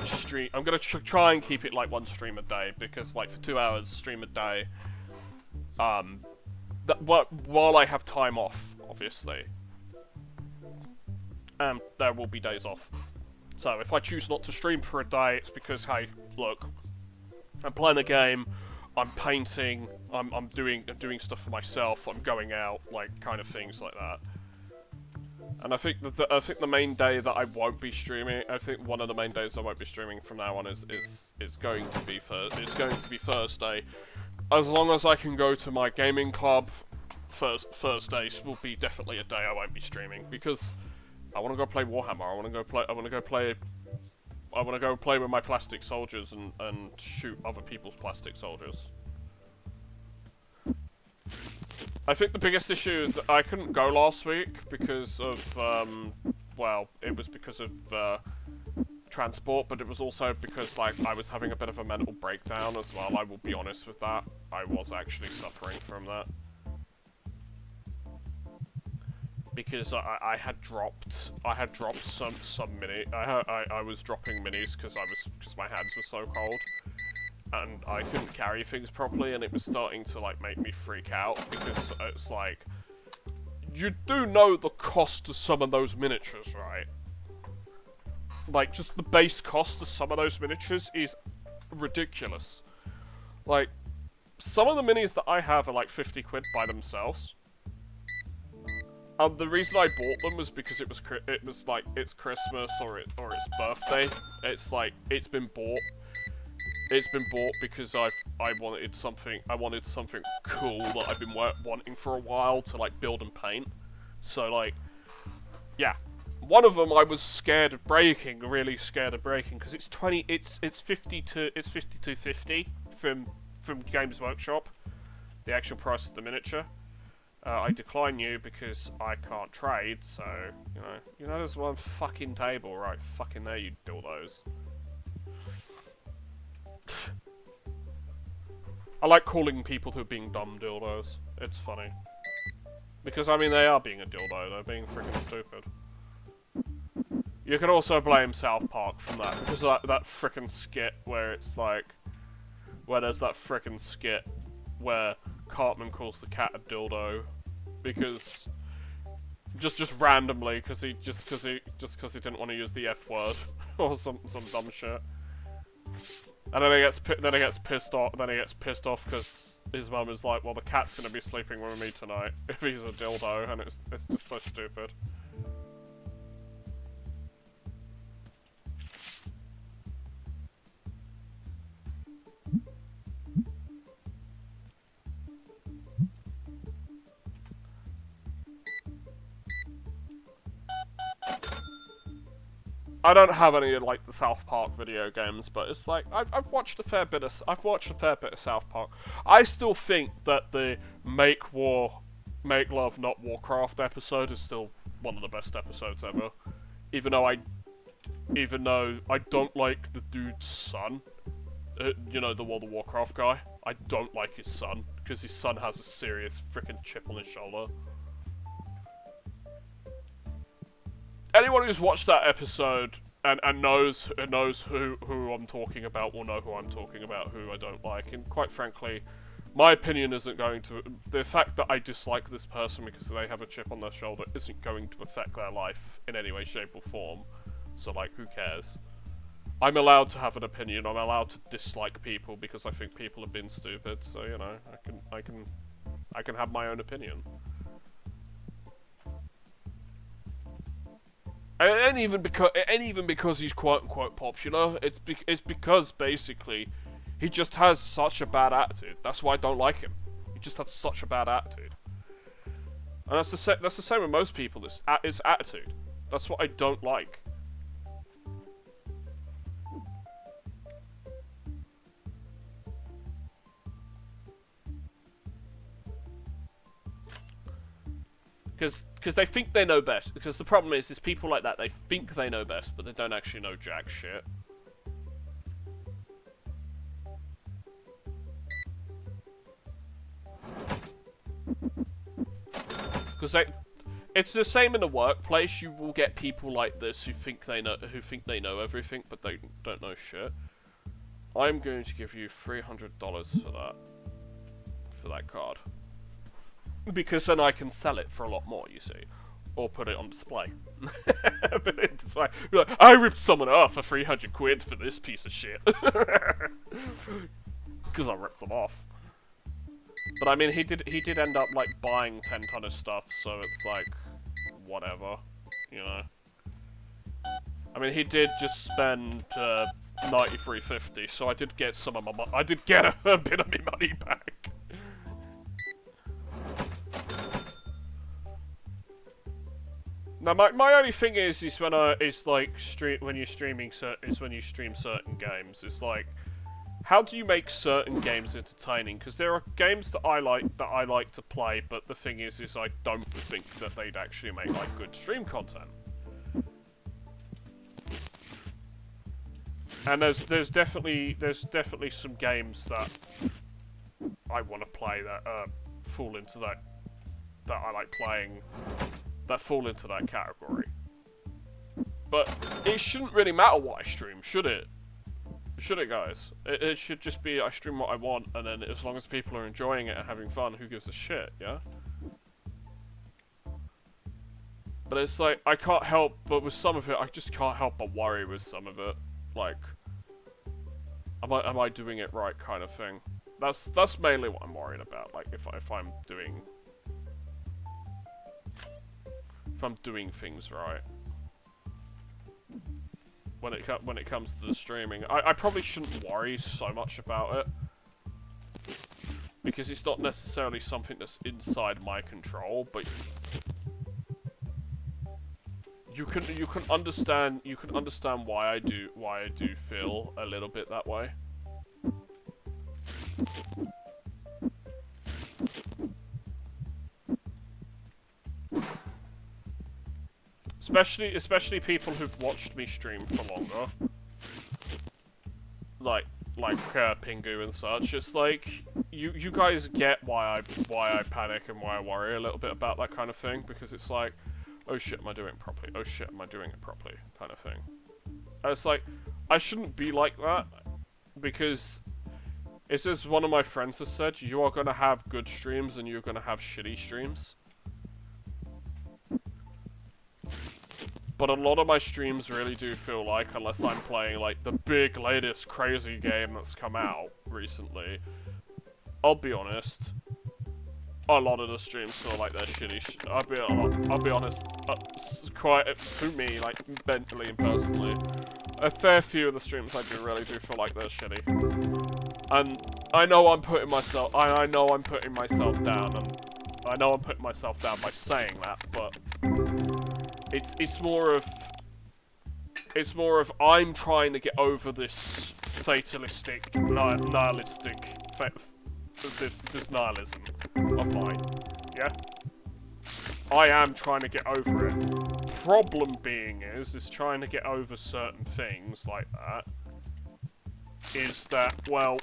I'm gonna try and keep it like one stream a day, because like for 2 hours stream a day, while I have time off, obviously. There will be days off. So if I choose not to stream for a day, it's because, hey, look, I'm playing a game, I'm painting, I'm doing stuff for myself, I'm going out, like, kind of things like that. And I think the main day that I won't be streaming, I think one of the main days I won't be streaming from now on is going to be Thursday. As long as I can go to my gaming club, Thursdays will be definitely a day I won't be streaming, because I want to go play Warhammer. I want to go play with my plastic soldiers and shoot other people's plastic soldiers. I think the biggest issue is that I couldn't go last week because of, well, it was because of transport, but it was also because, like, I was having a bit of a mental breakdown as well. I will be honest with that. I was actually suffering from that. Because I had dropped some mini. I was dropping minis because my hands were so cold, and I couldn't carry things properly, and it was starting to like make me freak out, because it's like, you do know the cost of some of those miniatures, right? Like, just the base cost of some of those miniatures is ridiculous. Like, some of the minis that I have are like 50 quid by themselves. And the reason I bought them was because it was like, it's Christmas or it's birthday. It's like, it's been bought. It's been bought because I wanted something cool that I've been wanting for a while to like build and paint. So like, yeah. One of them I was scared of breaking, really scared of breaking, because it's 52.50 from Games Workshop, the actual price of the miniature. I decline you because I can't trade, so, you know there's one fucking table, right? Fucking there, you dildos. I like calling people who are being dumb dildos. It's funny. Because, I mean, they are being a dildo, they're being freaking stupid. You can also blame South Park from that, because of that frickin' skit where it's like... Where there's that frickin' skit where Cartman calls the cat a dildo because just randomly because he didn't want to use the F word or some dumb shit. And then he gets pissed off. Then he gets pissed off because his mum is like, "Well, the cat's gonna be sleeping with me tonight if he's a dildo," and it's just so stupid. I don't have any like the South Park video games, but it's like I've watched a fair bit of South Park. I still think that the Make Love Not Warcraft episode is still one of the best episodes ever. Even though I don't like the dude's son, you know, the World of Warcraft guy. I don't like his son because his son has a serious freaking chip on his shoulder. Anyone who's watched that episode and knows who I'm talking about will know who I'm talking about, who I don't like. And quite frankly, my opinion isn't going to... The fact that I dislike this person because they have a chip on their shoulder isn't going to affect their life in any way, shape or form. So, like, who cares? I'm allowed to have an opinion. I'm allowed to dislike people because I think people have been stupid. So, you know, I can have my own opinion. And even because he's quote unquote popular, it's because basically he just has such a bad attitude. That's why I don't like him. He just has such a bad attitude, and that's the same with most people. It's attitude. That's what I don't like. Because they think they know best. Because the problem is people like that, they think they know best, but they don't actually know jack shit. Because it's the same in the workplace. You will get people like this who think they know everything, but they don't know shit. I'm going to give you $300 for that card. Because then I can sell it for a lot more, you see. Or put it on display. Put it on display. Like, I ripped someone off for 300 quid for this piece of shit. Because I ripped them off. But I mean, he did end up, like, buying 10 ton of stuff, so it's like, whatever, you know. I mean, he did just spend $93.50, so I did get some of my money. I did get a bit of my money back. Now, my only thing is when you stream certain games. It's like, how do you make certain games entertaining? Because there are games that I like to play, but the thing is I don't think that they'd actually make like good stream content. And there's definitely some games that I want to play that fall into that I like playing. That fall into that category. But it shouldn't really matter what I stream, should it? Should it, guys? It should just be I stream what I want, and then as long as people are enjoying it and having fun, who gives a shit, yeah? But it's like, I can't help, but with some of it, I just can't help but worry with some of it. Like, am I doing it right kind of thing? That's mainly what I'm worried about, like, if I'm doing things right when it comes to the streaming. I probably shouldn't worry so much about it because it's not necessarily something that's inside my control, but you can understand why I do feel a little bit that way. Especially people who've watched me stream for longer, like Pingu and such. It's like you guys get why I panic and why I worry a little bit about that kind of thing, because it's like, oh shit, am I doing it properly? Oh shit, am I doing it properly? Kind of thing. And it's like, I shouldn't be like that, because It's as one of my friends has said, you are going to have good streams and you're going to have shitty streams. But a lot of my streams really do feel like, unless I'm playing like the big latest crazy game that's come out recently, I'll be honest, a lot of the streams feel like they're shitty. I'll be honest, quite to me, like mentally and personally, a fair few of the streams I do really do feel like they're shitty. And I know I'm putting myself, I know I'm putting myself down, and I know I'm putting myself down by saying that, but it's more of I'm trying to get over this fatalistic, nihilistic, this nihilism of mine. Yeah, I am trying to get over it. Problem being is trying to get over certain things like that. Is that, well,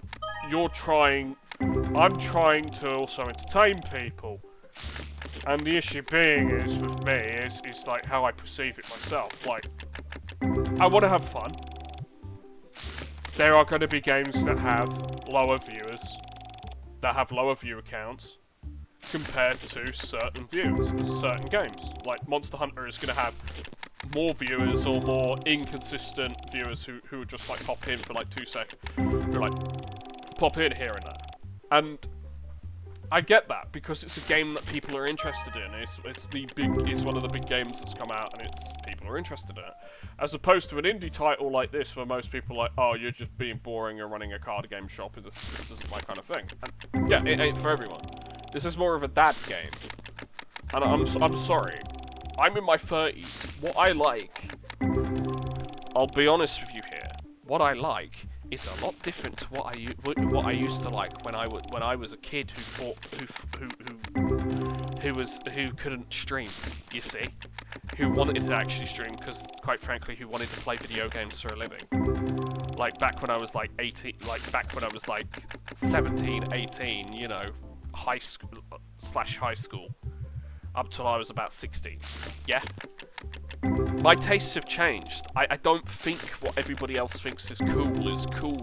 I'm trying to also entertain people. And the issue being is, with me, is like how I perceive it myself. Like, I want to have fun. There are going to be games that have lower viewers, that have lower view counts, compared to certain certain games. Like, Monster Hunter is going to have more viewers or more inconsistent viewers who just like pop in for like 2 seconds, who like pop in here and there. And I get that because it's a game that people are interested in. It's one of the big games that's come out and people are interested in it. As opposed to an indie title like this where most people are like, oh, you're just being boring and running a card game shop. This isn't my kind of thing. And yeah, it ain't for everyone. This is more of a dad game. And I'm sorry. I'm in my 30s. What I like, I'll be honest with you here. What I like is a lot different to what I used to like when I was a kid who couldn't stream. You see, who wanted to actually stream because, quite frankly, who wanted to play video games for a living. Like back when I was like 18, like back when I was like 17, 18. You know, high school. Up till I was about 16. Yeah? My tastes have changed. I don't think what everybody else thinks is cool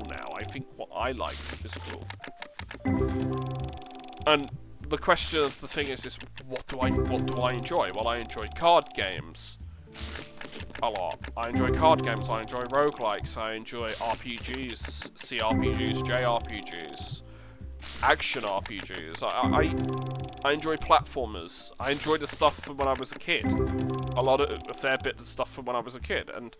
now. I think what I like is cool. And the question of the thing is what do I enjoy? Well, I enjoy card games a lot. I enjoy card games, I enjoy roguelikes, I enjoy RPGs, CRPGs, JRPGs, action RPGs. I enjoy platformers. I enjoy the stuff from when I was a kid. A fair bit of stuff from when I was a kid. And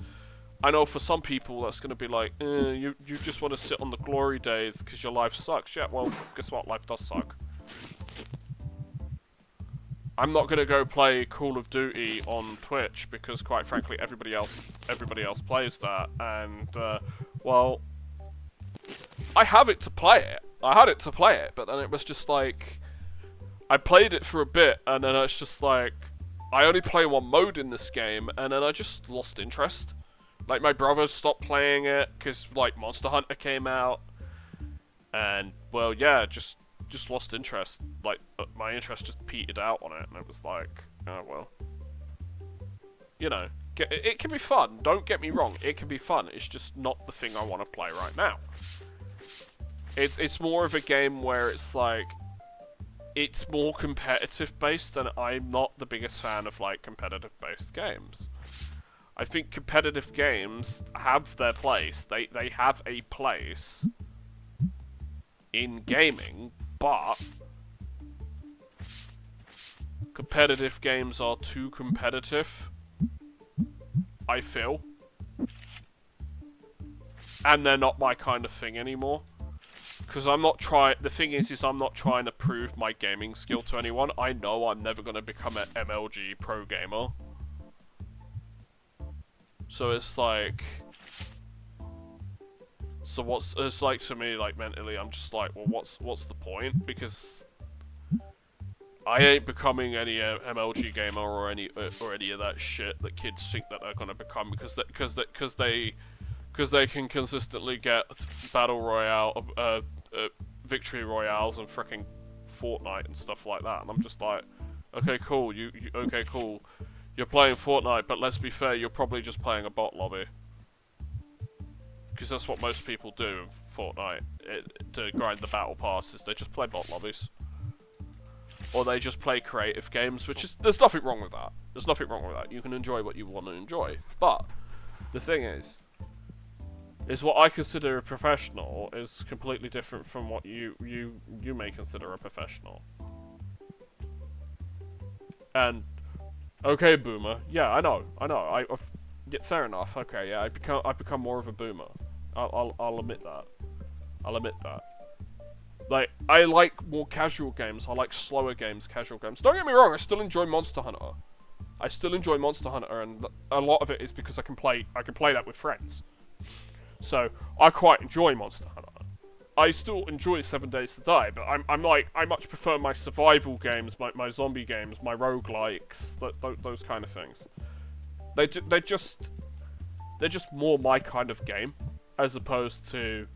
I know for some people that's going to be like, you just want to sit on the glory days because your life sucks. Yeah, well, guess what? Life does suck. I'm not going to go play Call of Duty on Twitch because, quite frankly, everybody else plays that. And, well, I have it to play it. I had it to play it, but then it was just like, I played it for a bit, and then it's just like, I only play one mode in this game, and then I just lost interest. Like, my brother stopped playing it, because, like, Monster Hunter came out, and, well, yeah, just lost interest. Like, my interest just petered out on it, and it was like, oh, well. You know, it can be fun, don't get me wrong, it can be fun, it's just not the thing I want to play right now. It's more of a game where it's like, it's more competitive based, and I'm not the biggest fan of like competitive based games. I think competitive games have their place. They have a place in gaming, but competitive games are too competitive, I feel. And they're not my kind of thing anymore. Because I'm not trying... The thing is I'm not trying to prove my gaming skill to anyone. I know I'm never going to become an MLG pro gamer. So it's like... So it's like to me, like mentally, I'm just like, well, what's the point? Because I ain't becoming any MLG gamer or any of that shit that kids think that they're going to become because they can consistently get battle royale, victory royales and fricking Fortnite and stuff like that, and I'm just like, okay, cool, okay, cool, you're playing Fortnite, but let's be fair, you're probably just playing a bot lobby. because that's what most people do in Fortnite to grind the battle passes. They just play bot lobbies, or they just play creative games, which is there's nothing wrong with that. There's nothing wrong with that. You can enjoy what you want to enjoy, but the thing is what I consider a professional is completely different from what you may consider a professional. And okay, boomer. Yeah, I know. Yeah, fair enough. Okay, yeah, I become more of a boomer. I'll admit that. I'll admit that. Like, I like more casual games. I like slower games, casual games. Don't get me wrong. I still enjoy Monster Hunter. And a lot of it is because I can play that with friends. So I quite enjoy Monster Hunter. I still enjoy 7 Days to Die, but I much prefer my survival games, my zombie games, my roguelikes, those kind of things. They're just more my kind of game, as opposed to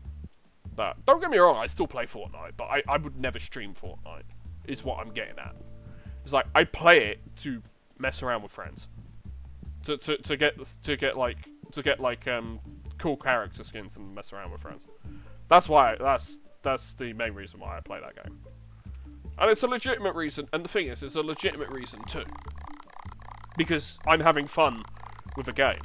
that. Don't get me wrong, I still play Fortnite, but I would never stream Fortnite. Is what I'm getting at. It's like I play it to mess around with friends, to get cool character skins and mess around with friends. That's the main reason why I play that game. And it's a legitimate reason, and the thing is, it's a legitimate reason too. Because I'm having fun with a game.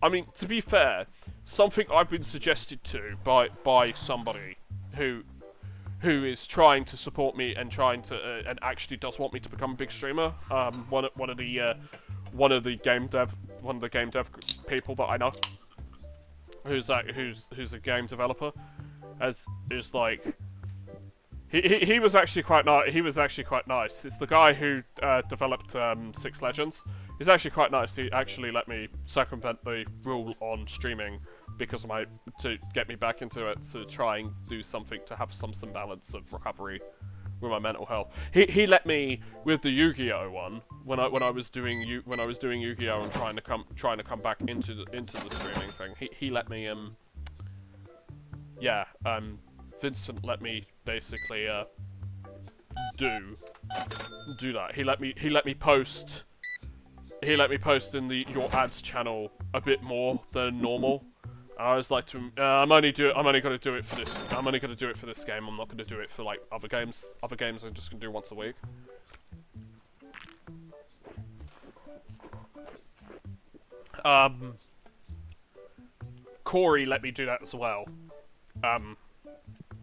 I mean, to be fair, something I've been suggested to by somebody who is trying to support me and and actually does want me to become a big streamer. One of the game dev people that I know, who's a game developer, is like he was actually quite nice. He was actually quite nice. It's the guy who developed Six Legends. He's actually quite nice. He actually let me circumvent the rule on streaming because to get me back into it, to try and do something to have some balance of recovery with my mental health. He let me with the Yu-Gi-Oh one when I was doing Yu-Gi-Oh and trying to come back into the streaming thing. He let me Vincent let me basically do that. He let me post in the Your Ads channel a bit more than normal. And I was like to him, I'm only gonna do it for this. I'm only gonna do it for this game. I'm not gonna do it for like other games. Other games I'm just gonna do once a week. Corey let me do that as well.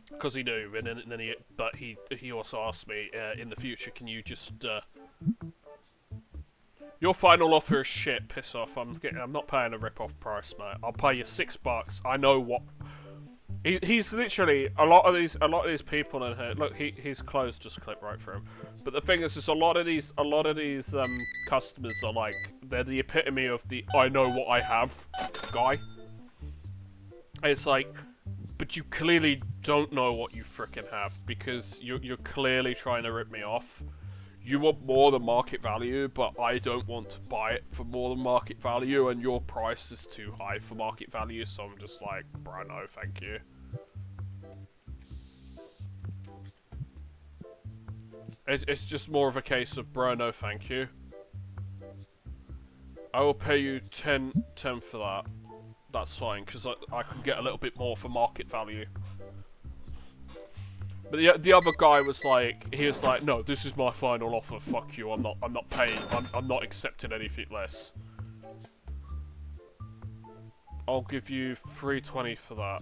Because he knew, and then he also asked me in the future, can you just your final offer is shit. Piss off. I'm not paying a rip-off price, mate. I'll pay you $6. I know what. He's literally a lot of these people in here. Look, his clothes just clip right through him. But the thing is a lot of these customers are like, they're the epitome of the I know what I have guy. It's like, but you clearly don't know what you frickin' have because you're clearly trying to rip me off. You want more than market value, but I don't want to buy it for more than market value, and your price is too high for market value, so I'm just like, bro, no, thank you. It's just more of a case of, bro, no, thank you. I will pay you 10 for that. That's fine, because I can get a little bit more for market value. But the other guy was like, no, this is my final offer. Fuck you. I'm not paying. I'm not accepting anything less. I'll give you $3.20 for that.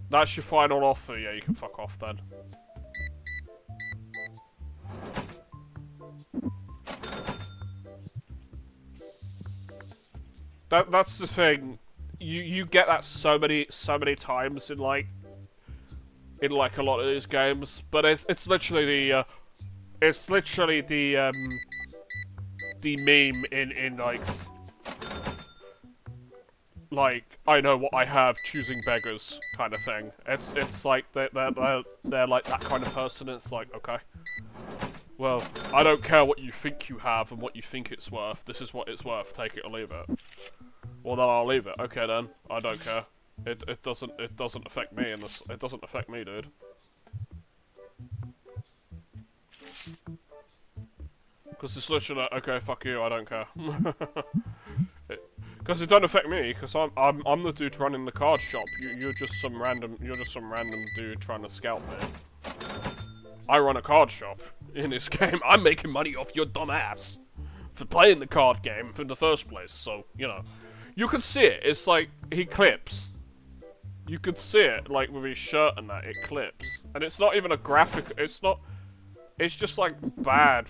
That's your final offer. Yeah, you can fuck off then. That's the thing. You get that so many times in like a lot of these games, but it's literally the meme in like I know what I have, choosing beggars kind of thing. It's like they're like that kind of person. It's like, okay, well, I don't care what you think you have and what you think it's worth. This is what it's worth. Take it or leave it. Well, then I'll leave it. Okay, then I don't care. It doesn't affect me, and it doesn't affect me, dude. Because it's literally like, okay, fuck you, I don't care. Because it don't affect me, because I'm the dude running the card shop. You're just some random dude trying to scalp me. I run a card shop in this game. I'm making money off your dumb ass for playing the card game in the first place. So, you know, you can see it. It's like he clips. You could see it, like with his shirt and that, it clips. And it's not even a graphic. It's not. It's just like bad.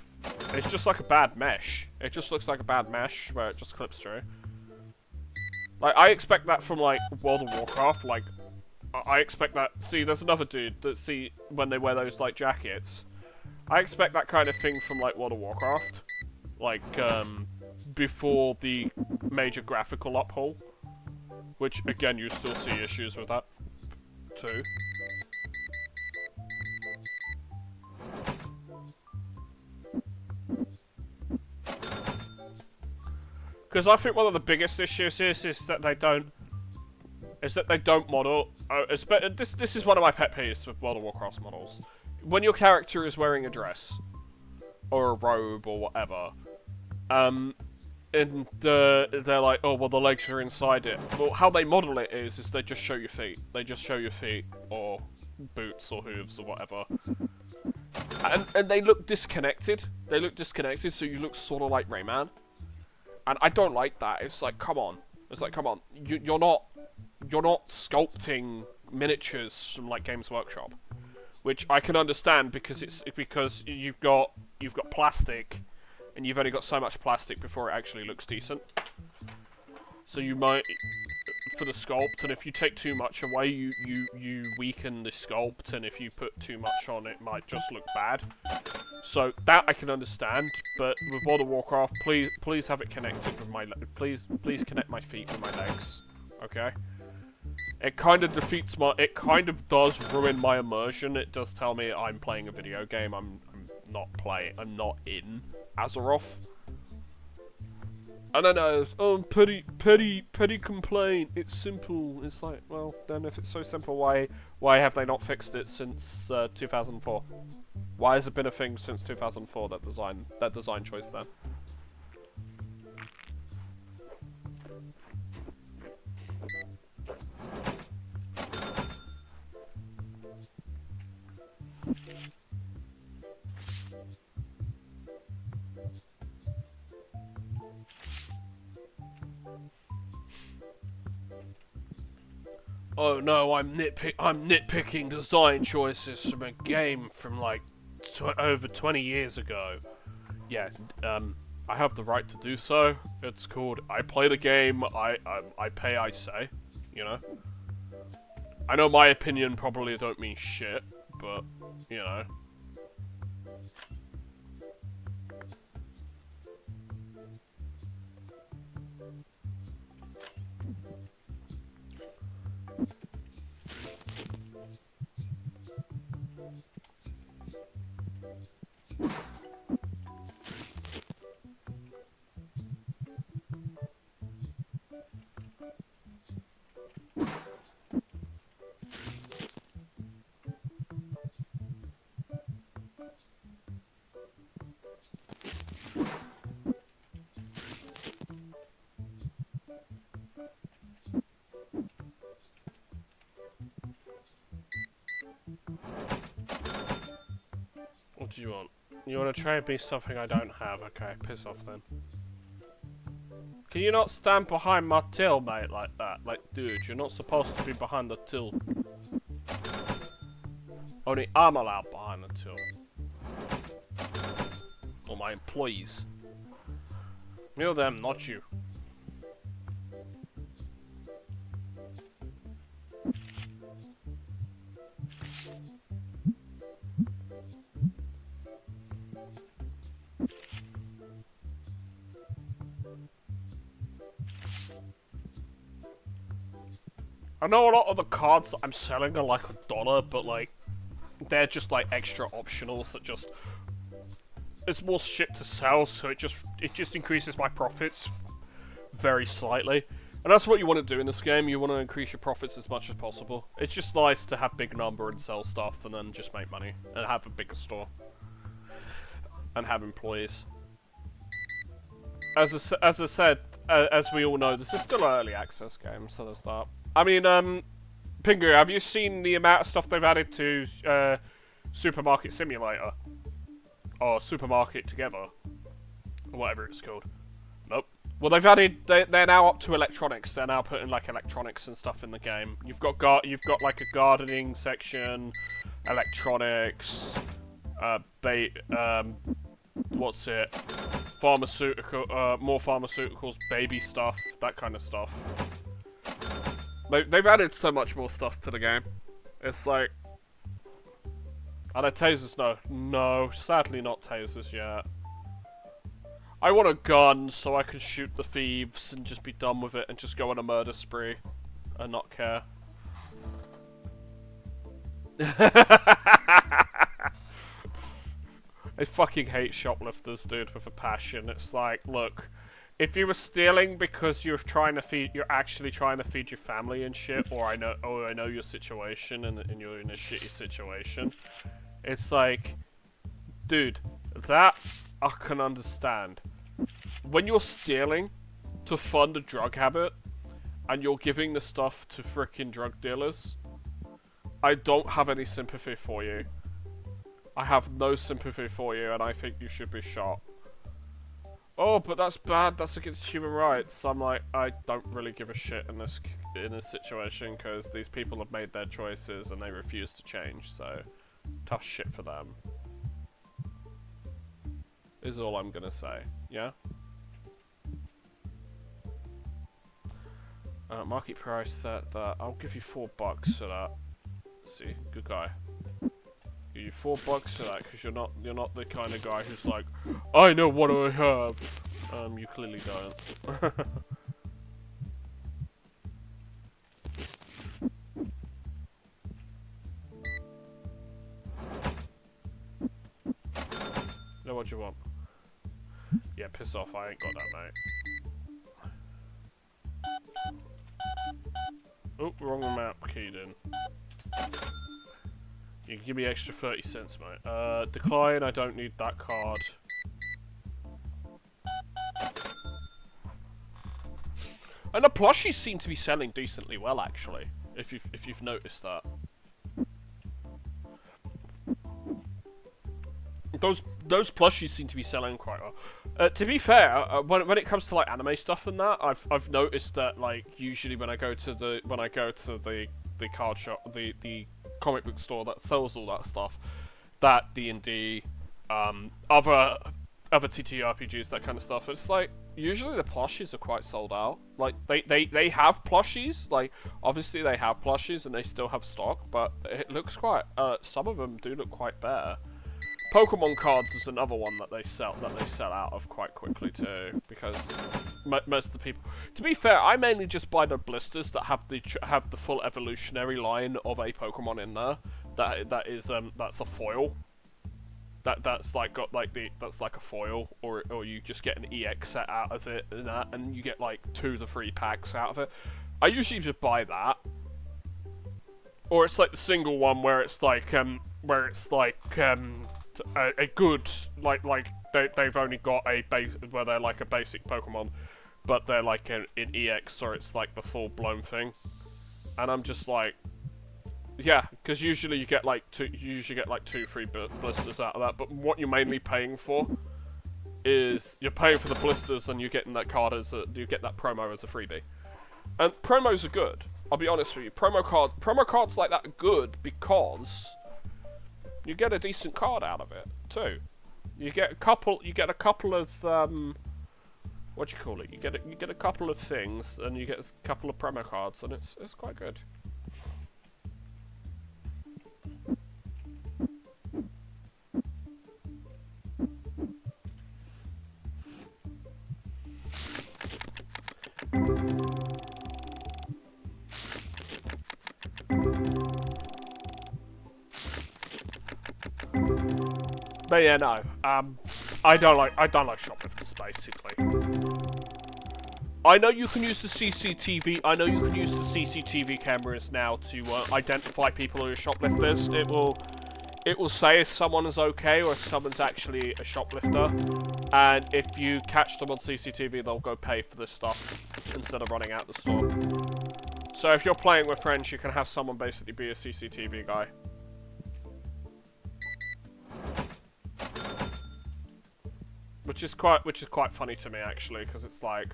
It's just like a bad mesh. It just looks like a bad mesh where it just clips through. Like, I expect that from, like, World of Warcraft. Like, I expect that. See, there's another dude that, see, when they wear those, like, jackets. I expect that kind of thing from, like, World of Warcraft. Like, before the major graphical uphaul. Which, again, you still see issues with that, too. Because I think one of the biggest issues is that they don't model. This is one of my pet peeves with World of Warcraft models. When your character is wearing a dress or a robe or whatever, and they're like, oh well, the legs are inside it. Well, how they model it is they just show your feet. They just show your feet or boots or hooves or whatever, and they look disconnected. They look disconnected, so you look sort of like Rayman. And I don't like that. It's like, come on. It's like, come on. You're not sculpting miniatures from like Games Workshop, which I can understand because you've got plastic, and you've only got so much plastic before it actually looks decent. So you might, for the sculpt, and if you take too much away, you weaken the sculpt, and if you put too much on, it might just look bad. So that I can understand, but with World of Warcraft, please have it connected with my please connect my feet with my legs, okay? It kind of defeats my. It kind of does ruin my immersion. It does tell me I'm playing a video game. I'm not in Azeroth. I don't know. Oh, petty complaint. It's simple. It's like, well, then if it's so simple, why have they not fixed it since 2004? Why has it been a thing since 2004? That design choice then. Oh no, I'm nitpicking design choices from a game from like over 20 years ago. Yeah, I have the right to do so. It's called I play the game, I pay, I say, you know. I know my opinion probably don't mean shit, but you know. What do you want? You want to trade me something I don't have? Okay, piss off then. Can you not stand behind my till, mate, like that? Like, dude, you're not supposed to be behind the till. Only I'm allowed behind the till. Or my employees. Me or them, not you. I know a lot of the cards that I'm selling are like $1, but like, they're just like extra optionals that just, it's more shit to sell, so it just increases my profits very slightly. And that's what you want to do in this game. You want to increase your profits as much as possible. It's just nice to have big number and sell stuff and then just make money and have a bigger store and have employees. As I said, as we all know, this is still an early access game, so there's that. I mean, Pingu, have you seen the amount of stuff they've added to Supermarket Simulator? Or Supermarket Together? Or whatever it's called. Nope. Well, they're now up to electronics. They're now putting like electronics and stuff in the game. You've got like a gardening section, electronics, what's it? Pharmaceutical, more pharmaceuticals, baby stuff, that kind of stuff. They've added so much more stuff to the game. It's like, are there tasers? No, sadly not tasers yet. I want a gun so I can shoot the thieves and just be done with it and just go on a murder spree and not care. I fucking hate shoplifters, dude, with a passion. It's like, look, if you were stealing because you're actually trying to feed your family and shit, or I know your situation and you're in a shitty situation, it's like, dude, that I can understand. When you're stealing to fund a drug habit and you're giving the stuff to frickin' drug dealers, I don't have any sympathy for you. I have no sympathy for you, and I think you should be shot. Oh, but that's bad. That's against human rights. I'm like, I don't really give a shit in this situation because these people have made their choices and they refuse to change. So, tough shit for them. Is all I'm gonna say. Yeah. Market price set that. I'll give you $4 for that. See, good guy. Give you $4 for that because you're not the kind of guy who's like, I know what I have. You clearly don't. Know what you want? Yeah, piss off. I ain't got that, mate. Oh, wrong map keyed in. You can give me extra 30 cents, mate. Decline, I don't need that card. And the plushies seem to be selling decently well, actually. If you've noticed that. Those plushies seem to be selling quite well. To be fair, when it comes to like anime stuff and that, I've noticed that like usually when I go to the card shop, the comic book store that sells all that stuff, that D&D, other TTRPGs, that kind of stuff, it's like usually the plushies are quite sold out. Like they have plushies, like obviously they have plushies and they still have stock, but it looks quite. Some of them do look quite bare. Pokemon cards is another one that they sell out of quite quickly too, because most of the people. To be fair, I mainly just buy the blisters that have the full evolutionary line of a Pokemon in there. That's a foil. That's like a foil, or you just get an EX set out of it and you get like 2 to 3 packs out of it. I usually just buy that, or it's like the single one where it's like a good, like they've only got a base where they're like a basic Pokemon, but they're like an EX, or it's like the full blown thing. And I'm just like, yeah, because usually you get like 2-3 blisters out of that. But what you're mainly paying for is you're paying for the blisters, and you're getting that card you get that promo as a freebie. And promos are good. I'll be honest with you, promo cards like that are good because you get a decent card out of it too. You get a couple of what do you call it? You get a couple of things, and you get a couple of promo cards, and it's quite good. But yeah, no. I don't like shoplifters, basically. I know you can use the CCTV. I know you can use the CCTV cameras now to identify people who are shoplifters. it will say if someone is okay or if someone's actually a shoplifter. And if you catch them on CCTV, they'll go pay for this stuff instead of running out the store. So if you're playing with friends, you can have someone basically be a CCTV guy. Which is quite funny to me actually, because it's like,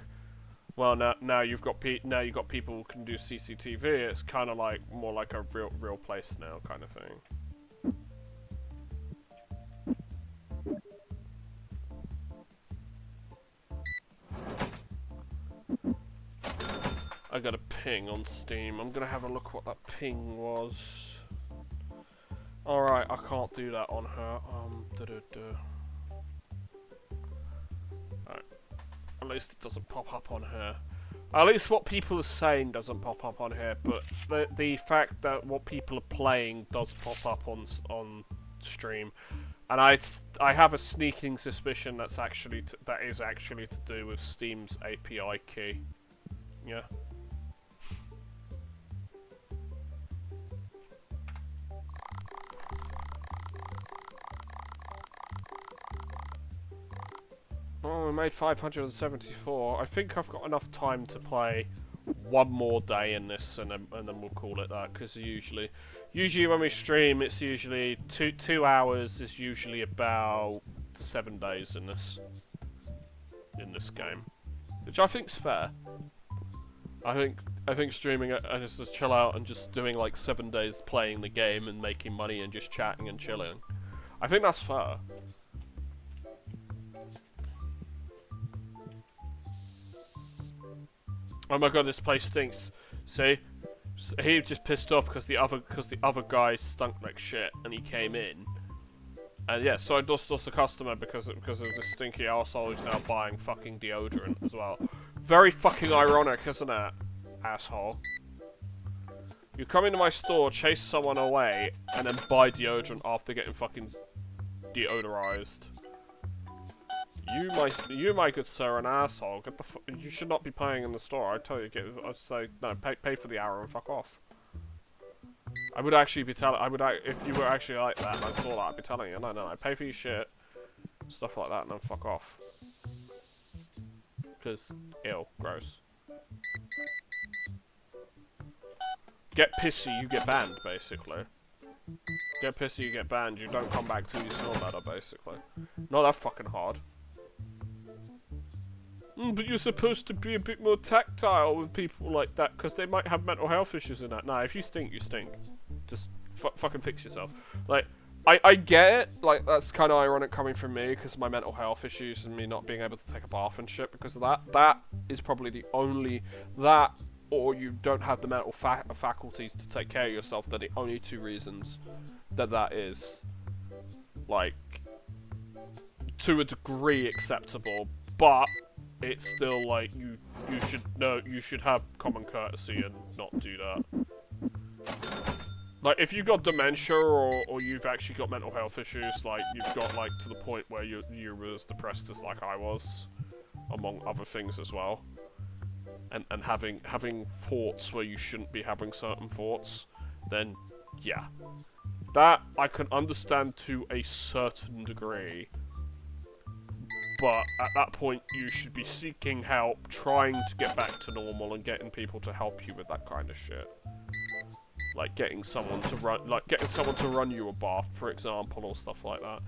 well, now you've got people who can do CCTV. It's kind of like more like a real place now kind of thing. I got a ping on Steam. I'm gonna have a look what that ping was. Alright, I can't do that on her. Alright. At least it doesn't pop up on her. At least what people are saying doesn't pop up on here, but the fact that what people are playing does pop up on stream. And I have a sneaking suspicion that is actually to do with Steam's API key. Yeah. Oh, we made 574. I think I've got enough time to play one more day in this, and then we'll call it that. Because usually when we stream, it's usually 2 hours is usually about 7 days in this game, which I think's fair. I think streaming and just chill out and just doing like 7 days playing the game and making money and just chatting and chilling. I think that's fair. Oh my god, this place stinks. See? He just pissed off because the other guy stunk like shit and he came in. And yeah, so I just lost a customer because of this stinky arsehole who's now buying fucking deodorant as well. Very fucking ironic, isn't it? Asshole. You come into my store, chase someone away, and then buy deodorant after getting fucking deodorized. You, my good sir, an asshole. You should not be paying in the store. I'd say no. Pay for the hour and fuck off. I would actually be telling. If you were actually like that, and I saw that, I'd be telling you, no, pay for your shit, stuff like that, and then fuck off. Because ew, gross. Get pissy, you get banned, basically. Get pissy, you get banned. You don't come back till you smell better, basically. Not that fucking hard. But you're supposed to be a bit more tactile with people like that, because they might have mental health issues in that. Nah, if you stink, you stink. Just fucking fix yourself. Like, I get it. Like, that's kind of ironic coming from me, because of my mental health issues and me not being able to take a bath and shit because of that. That is probably the only... That, or you don't have the mental faculties to take care of yourself. They're the only two reasons that is, like, to a degree acceptable. But... it's still like you should have common courtesy and not do that. Like if you've got dementia or you've actually got mental health issues, like you've got like to the point where you're as depressed as like I was, among other things as well, and having thoughts where you shouldn't be having certain thoughts, then yeah, that I can understand to a certain degree. But at that point, you should be seeking help, trying to get back to normal, and getting people to help you with that kind of shit. Like getting someone to run you a bath, for example, or stuff like that.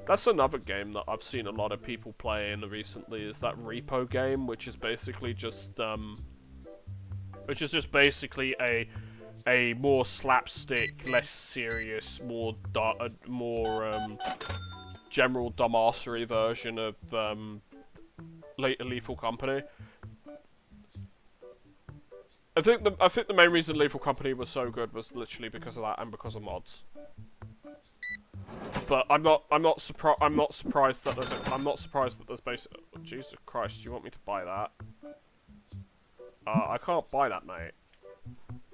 That's another game that I've seen a lot of people playing recently. Is that Repo game, which is basically just basically a more slapstick, less serious, more general dumbassery version of Lethal Company. I think the main reason Lethal Company was so good was literally because of that and because of mods. But I'm not surprised that there's basically... Oh, Jesus Christ, do you want me to buy that? I can't buy that, mate.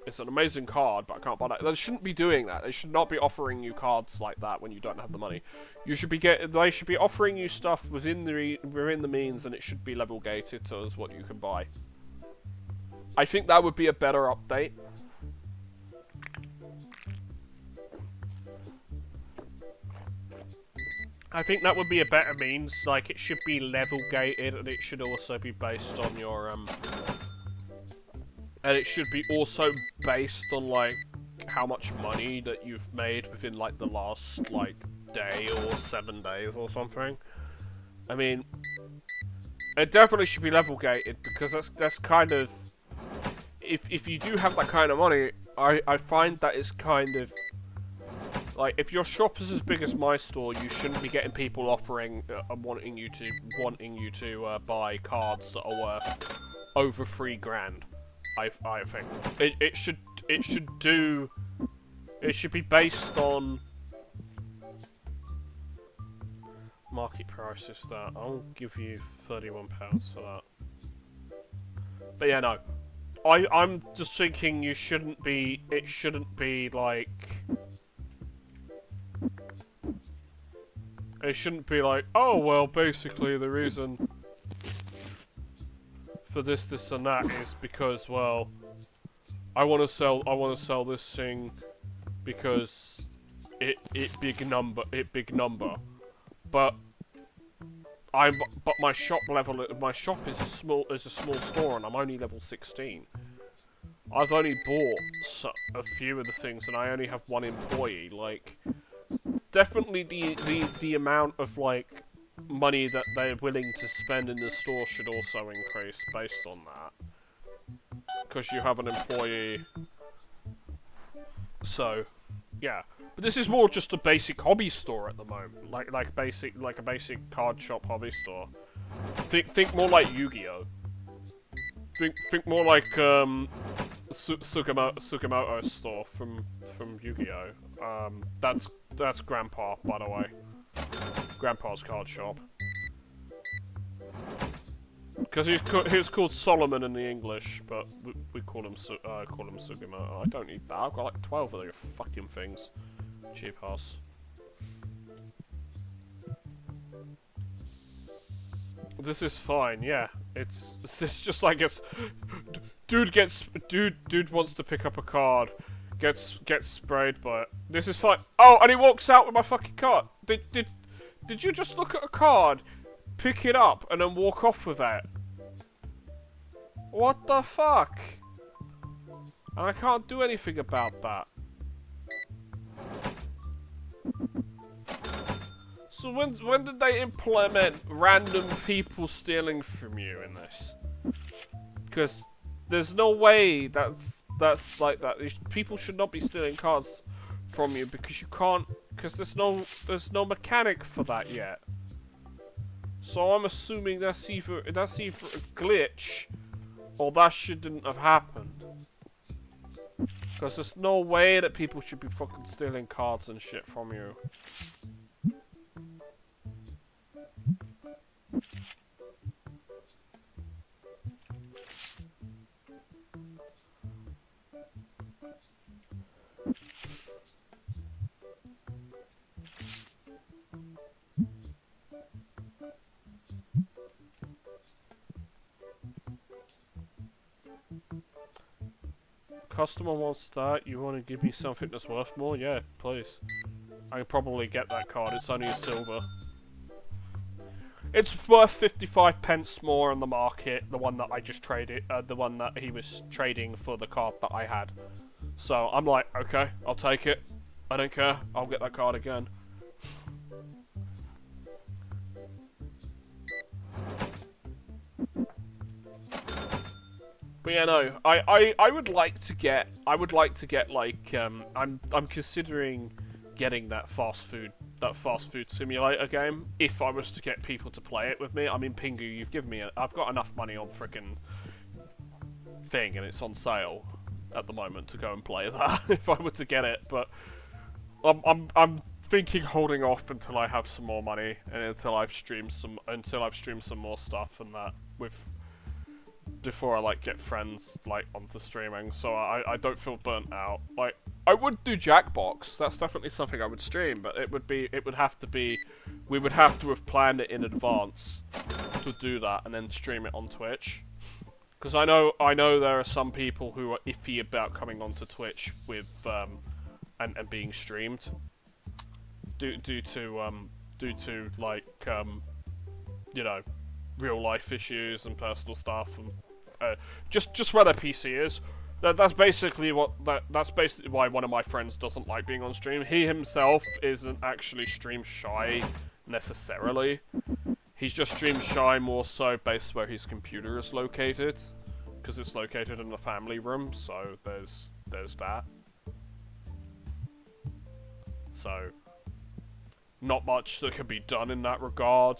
It's an amazing card, but I can't buy that. They shouldn't be doing that. They should not be offering you cards like that when you don't have the money. They should be offering you stuff within the means, and it should be level gated to as what you can buy. I think that would be a better update. I think that would be a better means. Like, it should be level gated, and it should also be based on your and it should be also based on like how much money that you've made within like the last like day or 7 days or something. I mean, it definitely should be level gated because that's kind of if you do have that kind of money, I find that it's kind of like if your shop is as big as my store, you shouldn't be getting people offering wanting you to buy cards that are worth over $3,000. I think it should be based on market prices. That I'll give you £31 for that. But yeah, no. I'm just thinking it shouldn't be like oh well, basically the reason for this and that is because well I want to sell this thing because it big number, but my shop is a small store and I'm only level 16. I've only bought a few of the things and I only have one employee. Like, definitely the amount of like money that they're willing to spend in the store should also increase based on that, because you have an employee. So, yeah. But this is more just a basic hobby store at the moment, like a basic card shop hobby store. Think more like Yu-Gi-Oh. Think more like Sugimoto's store from Yu-Gi-Oh. That's Grandpa, by the way. Grandpa's card shop. Because he's called Solomon in the English, but we call him Sugimoto. I don't need that. I've got like 12 of those fucking things. Cheap ass. This is fine, yeah. It's just like dude wants to pick up a card, gets sprayed by it. This is fine. Oh, and he walks out with my fucking card. Did you just look at a card, pick it up, and then walk off with it? What the fuck? And I can't do anything about that. So when did they implement random people stealing from you in this? Because there's no way that's like that. People should not be stealing cards from you because you can't. Because there's no mechanic for that yet. So I'm assuming that's either a glitch or that shouldn't have happened. Because there's no way that people should be fucking stealing cards and shit from you. Customer wants that. You want to give me something that's worth more? Yeah, please. I can probably get that card. It's only a silver. It's worth 55 pence more on the market. The one that I just traded, the one that he was trading for the card that I had. So I'm like, okay, I'll take it. I don't care. I'll get that card again. But yeah, no, I would like to get like I'm considering getting that fast food simulator game if I was to get people to play it with me. I mean, Pingu, you've given me I've got enough money on frickin' thing and it's on sale at the moment to go and play that if I were to get it, but I'm thinking holding off until I have some more money and until I've streamed some more stuff and that before I like get friends like onto streaming, so I don't feel burnt out. Like, I would do Jackbox. That's definitely something I would stream, but we would have to have planned it in advance to do that and then stream it on Twitch. Because I know there are some people who are iffy about coming onto Twitch with and being streamed due to due to like you know, real life issues and personal stuff, and just where their PC is. That's basically that's basically why one of my friends doesn't like being on stream. He himself isn't actually stream shy necessarily. He's just stream shy more so based where his computer is located, because it's located in the family room. So there's that. So not much that can be done in that regard.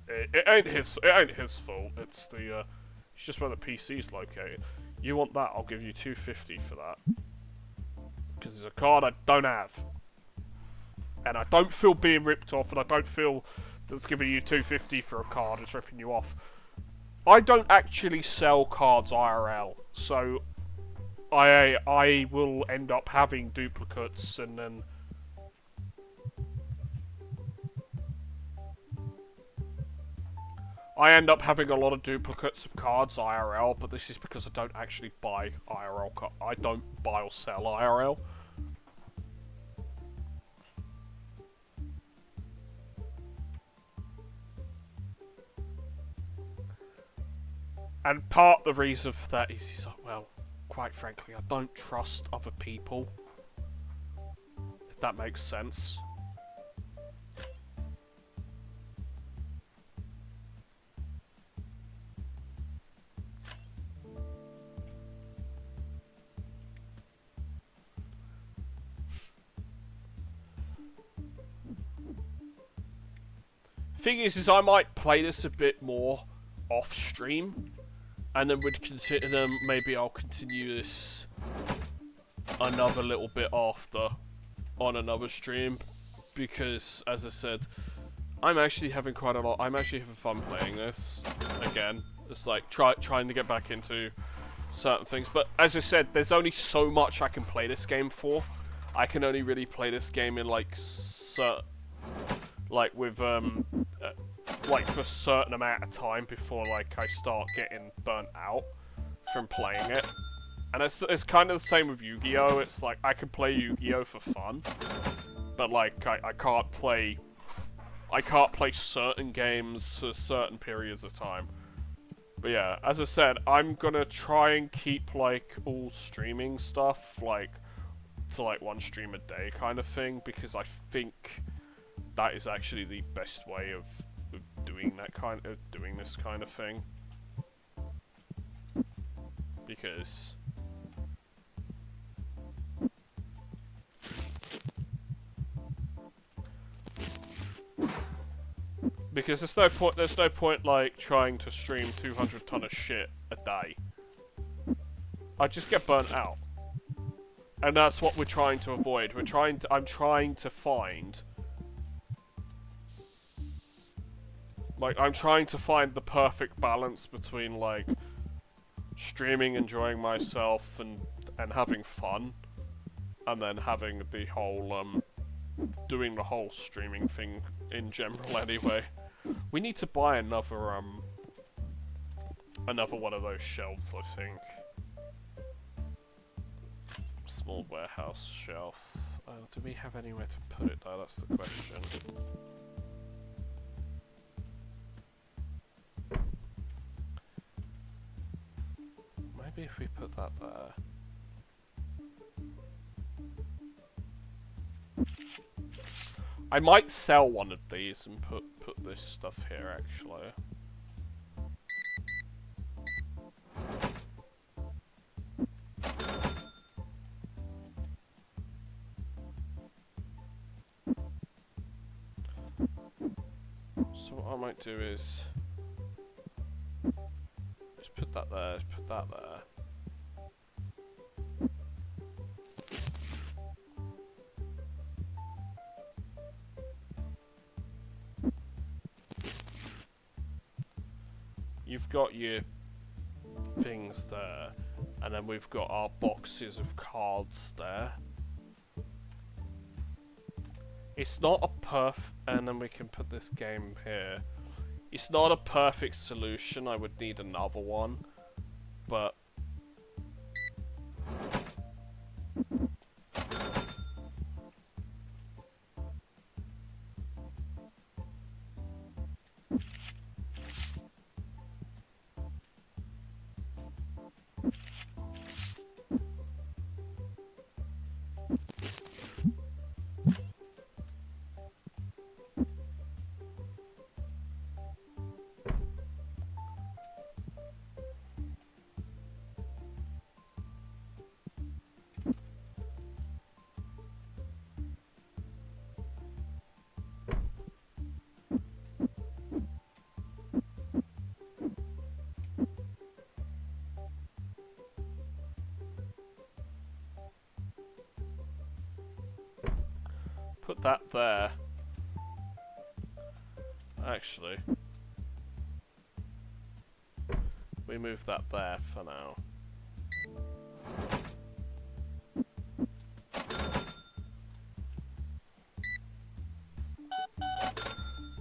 It ain't his fault. It's just where the PC's located. You want that? I'll give you $250 for that. Because it's a card I don't have, and I don't feel being ripped off, and I don't feel that's giving you $250 for a card. It's ripping you off. I don't actually sell cards IRL, so I will end up having duplicates, and then. I end up having a lot of duplicates of cards IRL, but this is because I don't actually buy IRL cards. I don't buy or sell IRL. And part of the reason for that is like, well, quite frankly, I don't trust other people. If that makes sense. Thing is I might play this a bit more off stream, and then would consider them. Maybe I'll continue this another little bit after on another stream, because as I said, I'm actually having quite a lot. I'm actually having fun playing this again. It's like trying to get back into certain things, but as I said, there's only so much I can play this game for. I can only really play this game in like with like for a certain amount of time before like I start getting burnt out from playing it. And it's kind of the same with Yu-Gi-Oh! It's like I can play Yu-Gi-Oh! For fun, but like I can't play certain games for certain periods of time. But yeah, as I said, I'm gonna try and keep like all streaming stuff like to like one stream a day kind of thing, because I think that is actually the best way of doing this kind of thing. Because there's no point like trying to stream 200 ton of shit a day. I just get burnt out. And that's what we're trying to avoid. I'm trying to find the perfect balance between like streaming, enjoying myself and having fun, and then having the whole doing the whole streaming thing in general anyway. We need to buy another one of those shelves, I think. Small warehouse shelf. Do we have anywhere to put it though? That's the question. Maybe if we put that there. I might sell one of these and put this stuff here actually. So what I might do is just put that there, put that there. You've got your things there, and then we've got our boxes of cards there. It's not a and then we can put this game here. It's not a perfect solution, I would need another one, but put that there. Actually, we move that there for now.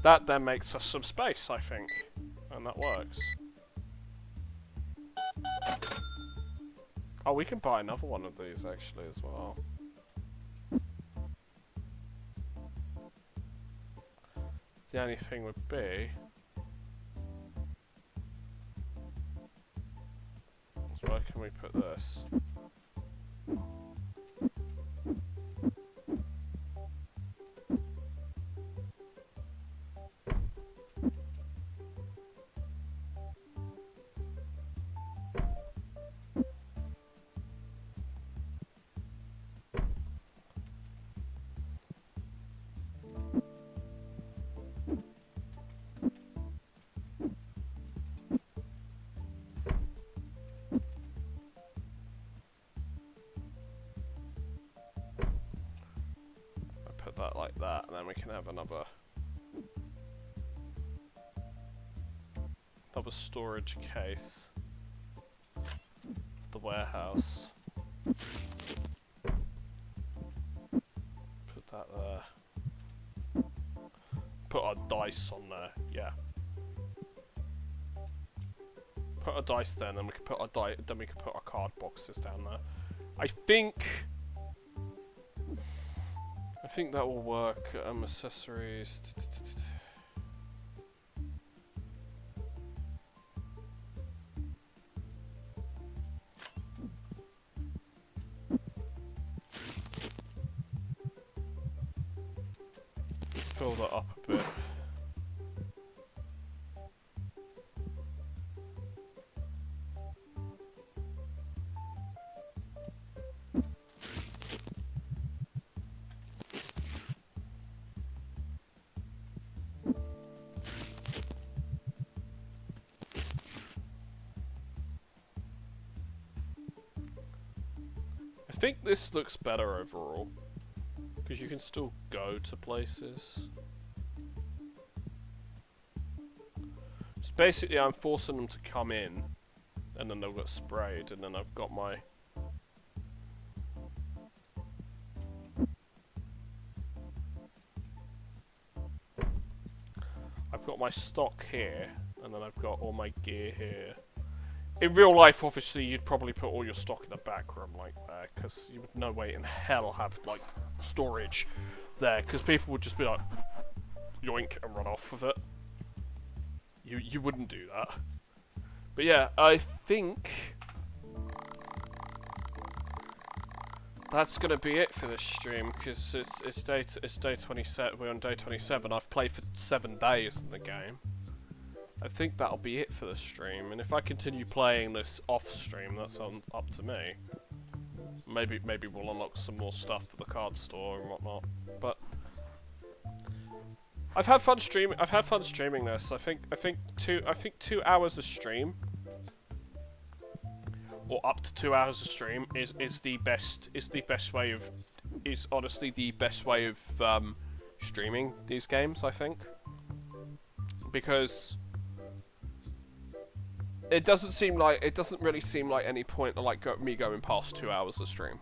That then makes us some space, I think, and that works. Oh, we can buy another one of these actually as well. The only thing would be, so where can we put this? That like that, and then we can have another storage case. The warehouse. Put that there. Put our dice on there. Yeah. Put our dice there, and then we can put our then we can put our card boxes down there. I think that will work. Accessories. Fill that up a bit. I think this looks better overall, because you can still go to places. So basically I'm forcing them to come in, and then they'll get sprayed, and then I've got my... stock here, and then I've got all my gear here. In real life, obviously, you'd probably put all your stock in the back room like that, because you would no way in hell have, like, storage there, because people would just be like, yoink, and run off with it. You wouldn't do that. But yeah, I think that's gonna be it for this stream, because it's day 27. We're on day 27. I've played for 7 days in the game. I think that'll be it for the stream, and if I continue playing this off stream, that's up to me. Maybe we'll unlock some more stuff for the card store and whatnot. But I've had fun streaming. I've had fun streaming this. I think 2 hours of stream, or up to 2 hours of stream, is honestly the best way of streaming these games. I think, because it doesn't really seem like any point to like me going past 2 hours of stream.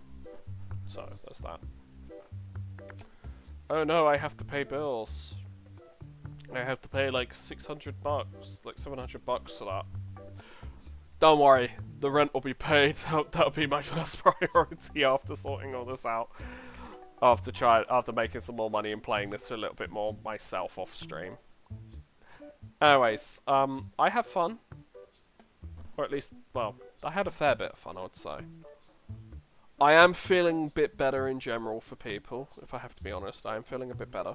So there's that. Oh no, I have to pay bills. I have to pay like $600, like $700 for that. Don't worry, the rent will be paid. That'll be my first priority after sorting all this out. After making some more money and playing this a little bit more myself off stream. Anyways, I have fun. Or at least, well, I had a fair bit of fun, I would say. I am feeling a bit better in general for people, if I have to be honest. I am feeling a bit better.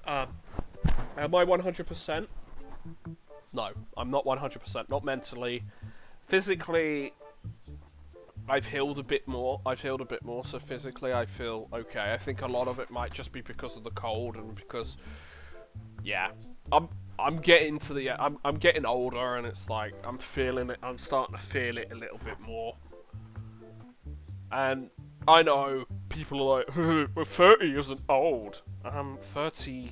Am I 100%? No, I'm not 100%. Not mentally. Physically, I've healed a bit more. So physically I feel okay. I think a lot of it might just be because of the cold and because... Yeah, I'm getting to the I'm getting older, and it's like I'm feeling it. I'm starting to feel it a little bit more. And I know people are like, well, 30 isn't old. I'm 30.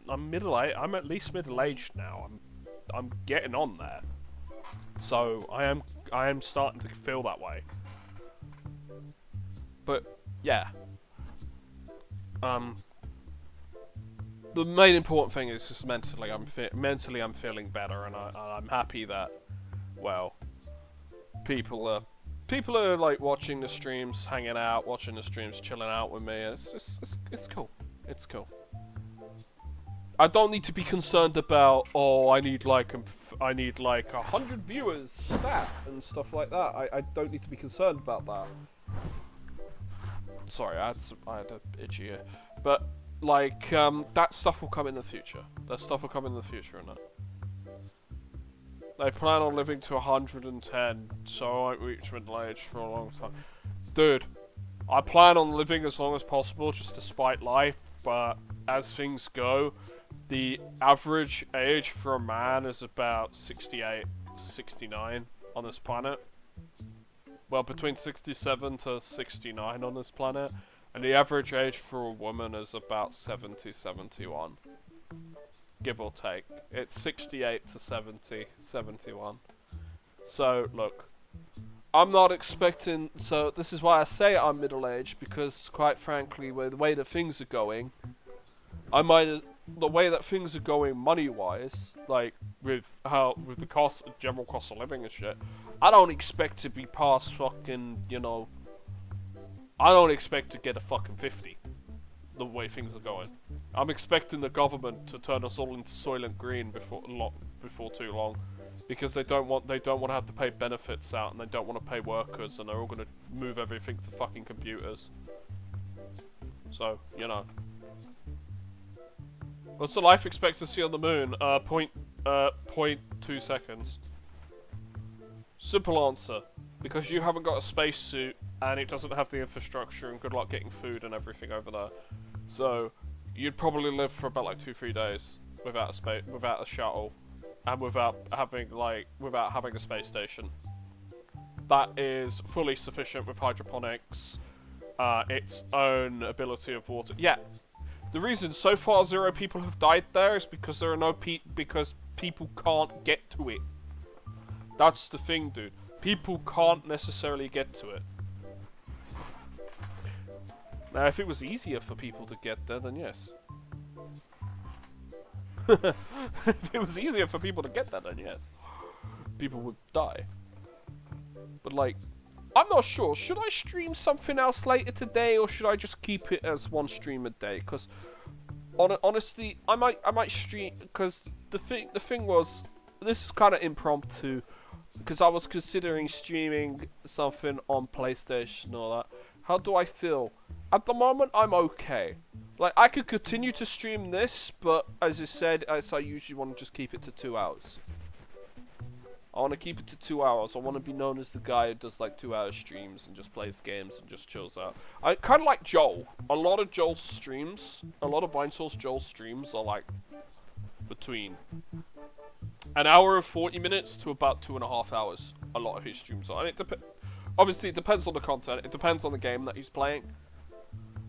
I'm middle-aged. I'm at least middle-aged now. I'm getting on there. So I am starting to feel that way. But yeah. The main important thing is just mentally. I'm feeling better, and I'm happy that, well, people are like watching the streams, hanging out, watching the streams, chilling out with me. It's cool. It's cool. I don't need to be concerned about, oh, I need like 100 viewers stat and stuff like that. I don't need to be concerned about that. Sorry, I had a itchy ear, but like that stuff will come in the future. That stuff will come in the future, and that. I plan on living to 110, so I won't reach middle age for a long time. Dude, I plan on living as long as possible just to spite life, but as things go, the average age for a man is about 68, 69 on this planet. Well, between 67 to 69 on this planet, and the average age for a woman is about 70, 71. Give or take. It's 68 to 70, 71. So, look. I'm not expecting... So, this is why I say I'm middle-aged, because, quite frankly, with the way that things are going, the way that things are going money-wise, like, with the cost, general cost of living and shit, I don't expect to be past fucking, you know... I don't expect to get a fucking 50. The way things are going. I'm expecting the government to turn us all into Soylent Green before too long, because they don't want to have to pay benefits out, and they don't want to pay workers, and they're all going to move everything to fucking computers. So, you know. What's the life expectancy on the moon? 0.2 seconds. Simple answer. Because you haven't got a spacesuit, and it doesn't have the infrastructure, and good luck getting food and everything over there. So, you'd probably live for about like 2-3 days without a shuttle, and without having a space station. That is fully sufficient with hydroponics, its own ability of water. Yeah, the reason so far 0 people have died there is because there are because people can't get to it. That's the thing, dude. People can't necessarily get to it. Now, if it was easier for people to get there, then yes. If it was easier for people to get there, then yes. People would die. But, like, I'm not sure. Should I stream something else later today, or should I just keep it as one stream a day? Because, honestly, I might stream, because the thing was, this is kind of impromptu, because I was considering streaming something on PlayStation and all that. How do I feel? At the moment, I'm okay. Like, I could continue to stream this, but as I said, I usually want to just keep it to 2 hours. I want to keep it to 2 hours. I want to be known as the guy who does like 2-hour streams and just plays games and just chills out. I kind of like Joel. A lot of Joel's streams, a lot of Vinesource Joel's streams are like between an hour and 40 minutes to about 2.5 hours. A lot of his streams are. And obviously, it depends on the content. It depends on the game that he's playing.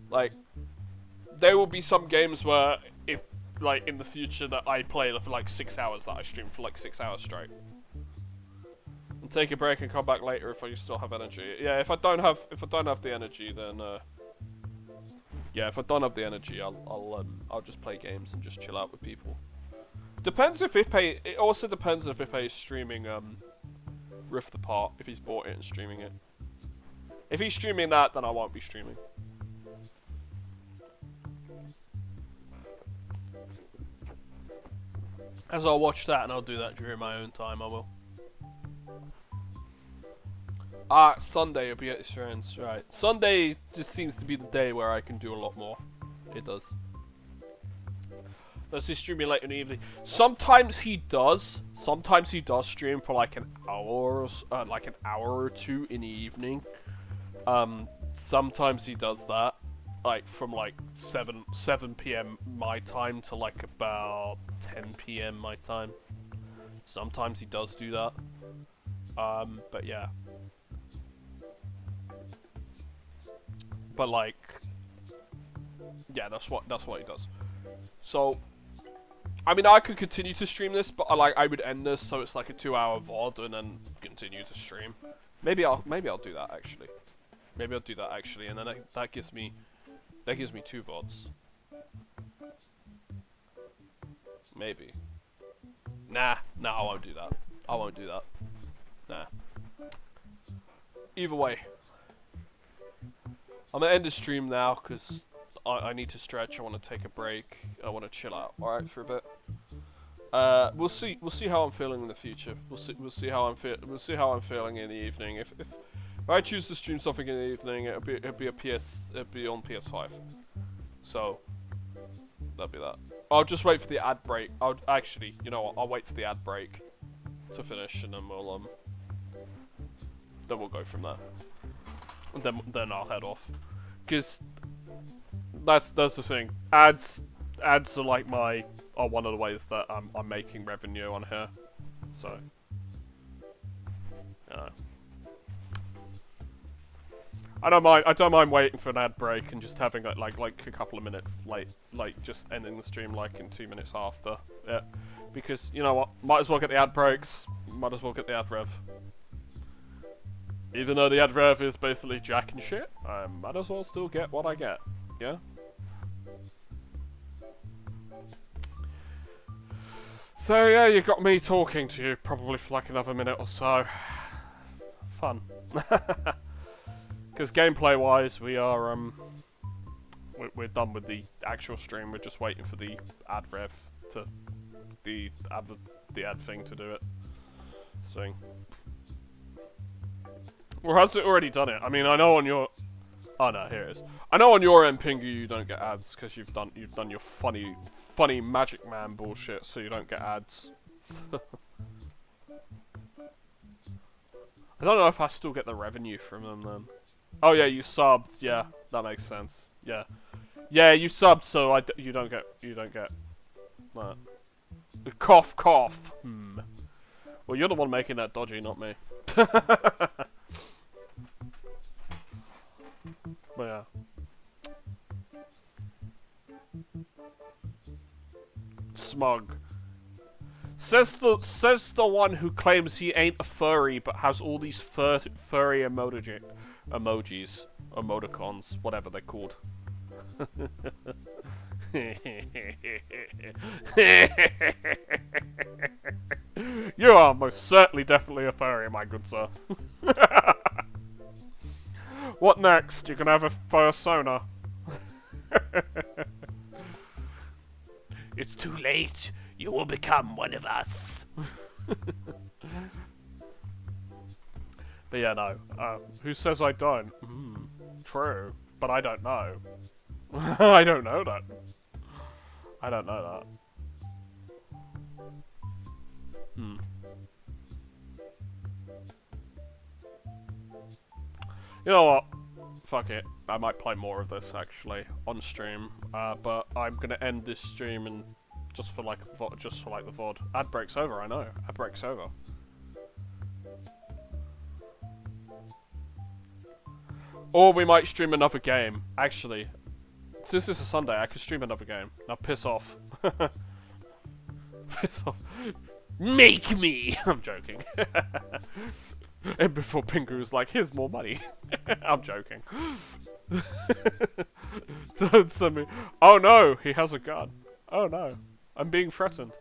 Like, there will be some games where, if, like, in the future that I play for like 6 hours, that I stream for like 6 hours straight. And take a break and come back later if I still have energy. Yeah, if I don't have the energy, then yeah, if I don't have the energy, I'll just play games and just chill out with people. Depends if Ipe. It also depends if Ipe is streaming Rift Apart, if he's bought it and streaming it. If he's streaming that, then I won't be streaming. As I'll watch that, and I'll do that during my own time, I will. Sunday will be at his friends, right. Sunday just seems to be the day where I can do a lot more. It does. Does he stream me late in the evening? Sometimes he does. Sometimes he does stream for like an hour or two in the evening. Sometimes he does that, like from like 7 p.m. my time to like about 10 p.m. my time. Sometimes he does do that. But yeah. But like, yeah, that's what he does. So, I mean, I could continue to stream this, but I would end this so it's like a 2-hour VOD and then continue to stream. Maybe I'll do that actually. Maybe I'll do that actually, and then that gives me 2 VODs. Maybe. Nah, I won't do that. I won't do that. Nah. Either way, I'm gonna end the stream now because I need to stretch. I want to take a break. I want to chill out. All right, for a bit. We'll see how I'm feeling in the future. We'll see how I'm feeling in the evening. If I choose to stream something in the evening, it'll be on PS5. So that'll be that. I'll just wait for the ad break. Actually, you know what? I'll wait for the ad break to finish, and then we'll go from there. And then I'll head off. Cause that's the thing. Ads are like one of the ways that I'm making revenue on here. So I don't mind waiting for an ad break and just having like a couple of minutes late, like just ending the stream like in 2 minutes after. Yeah, because you know what, might as well get the ad breaks. Might as well get the ad rev. Even though the ad rev is basically jack and shit, I might as well still get what I get. Yeah. So yeah, you got me talking to you probably for like another minute or so. Fun. Because gameplay-wise, we are we're done with the actual stream. We're just waiting for the ad rev to the ad thing to do it. So, or has it already done it? I mean, I know on your no, here it is. I know on your end, Pingu, you don't get ads because you've done your funny Magic Man bullshit, so you don't get ads. I don't know if I still get the revenue from them then. Oh yeah, you subbed. Yeah, that makes sense. Yeah, you subbed, so you don't get that. Cough, cough. Well, you're the one making that dodgy, not me. But yeah. Smug. Says the one who claims he ain't a furry but has all these furry emojis, emoticons, whatever they're called. You are most certainly definitely a furry, my good sir. What next? You can have a fursona. It's too late. You will become one of us. But yeah, no. Who says I don't? True, but I don't know. I don't know that. I don't know that. You know what? Fuck it. I might play more of this actually on stream. But I'm gonna end this stream and just for like the VOD. Ad break's over. I know. Ad break's over. Or we might stream another game. Actually, since this is Sunday, I could stream another game. Now piss off. Piss off. Make me! I'm joking. And before Pingu was like, here's more money. I'm joking. Don't send me. Oh no, he has a gun. Oh no, I'm being threatened.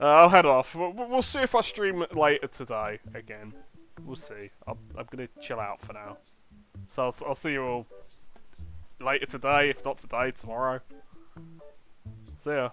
I'll head off. We'll see if I stream later today again. We'll see. I'm gonna chill out for now. So I'll see you all later today, if not today, tomorrow. See ya.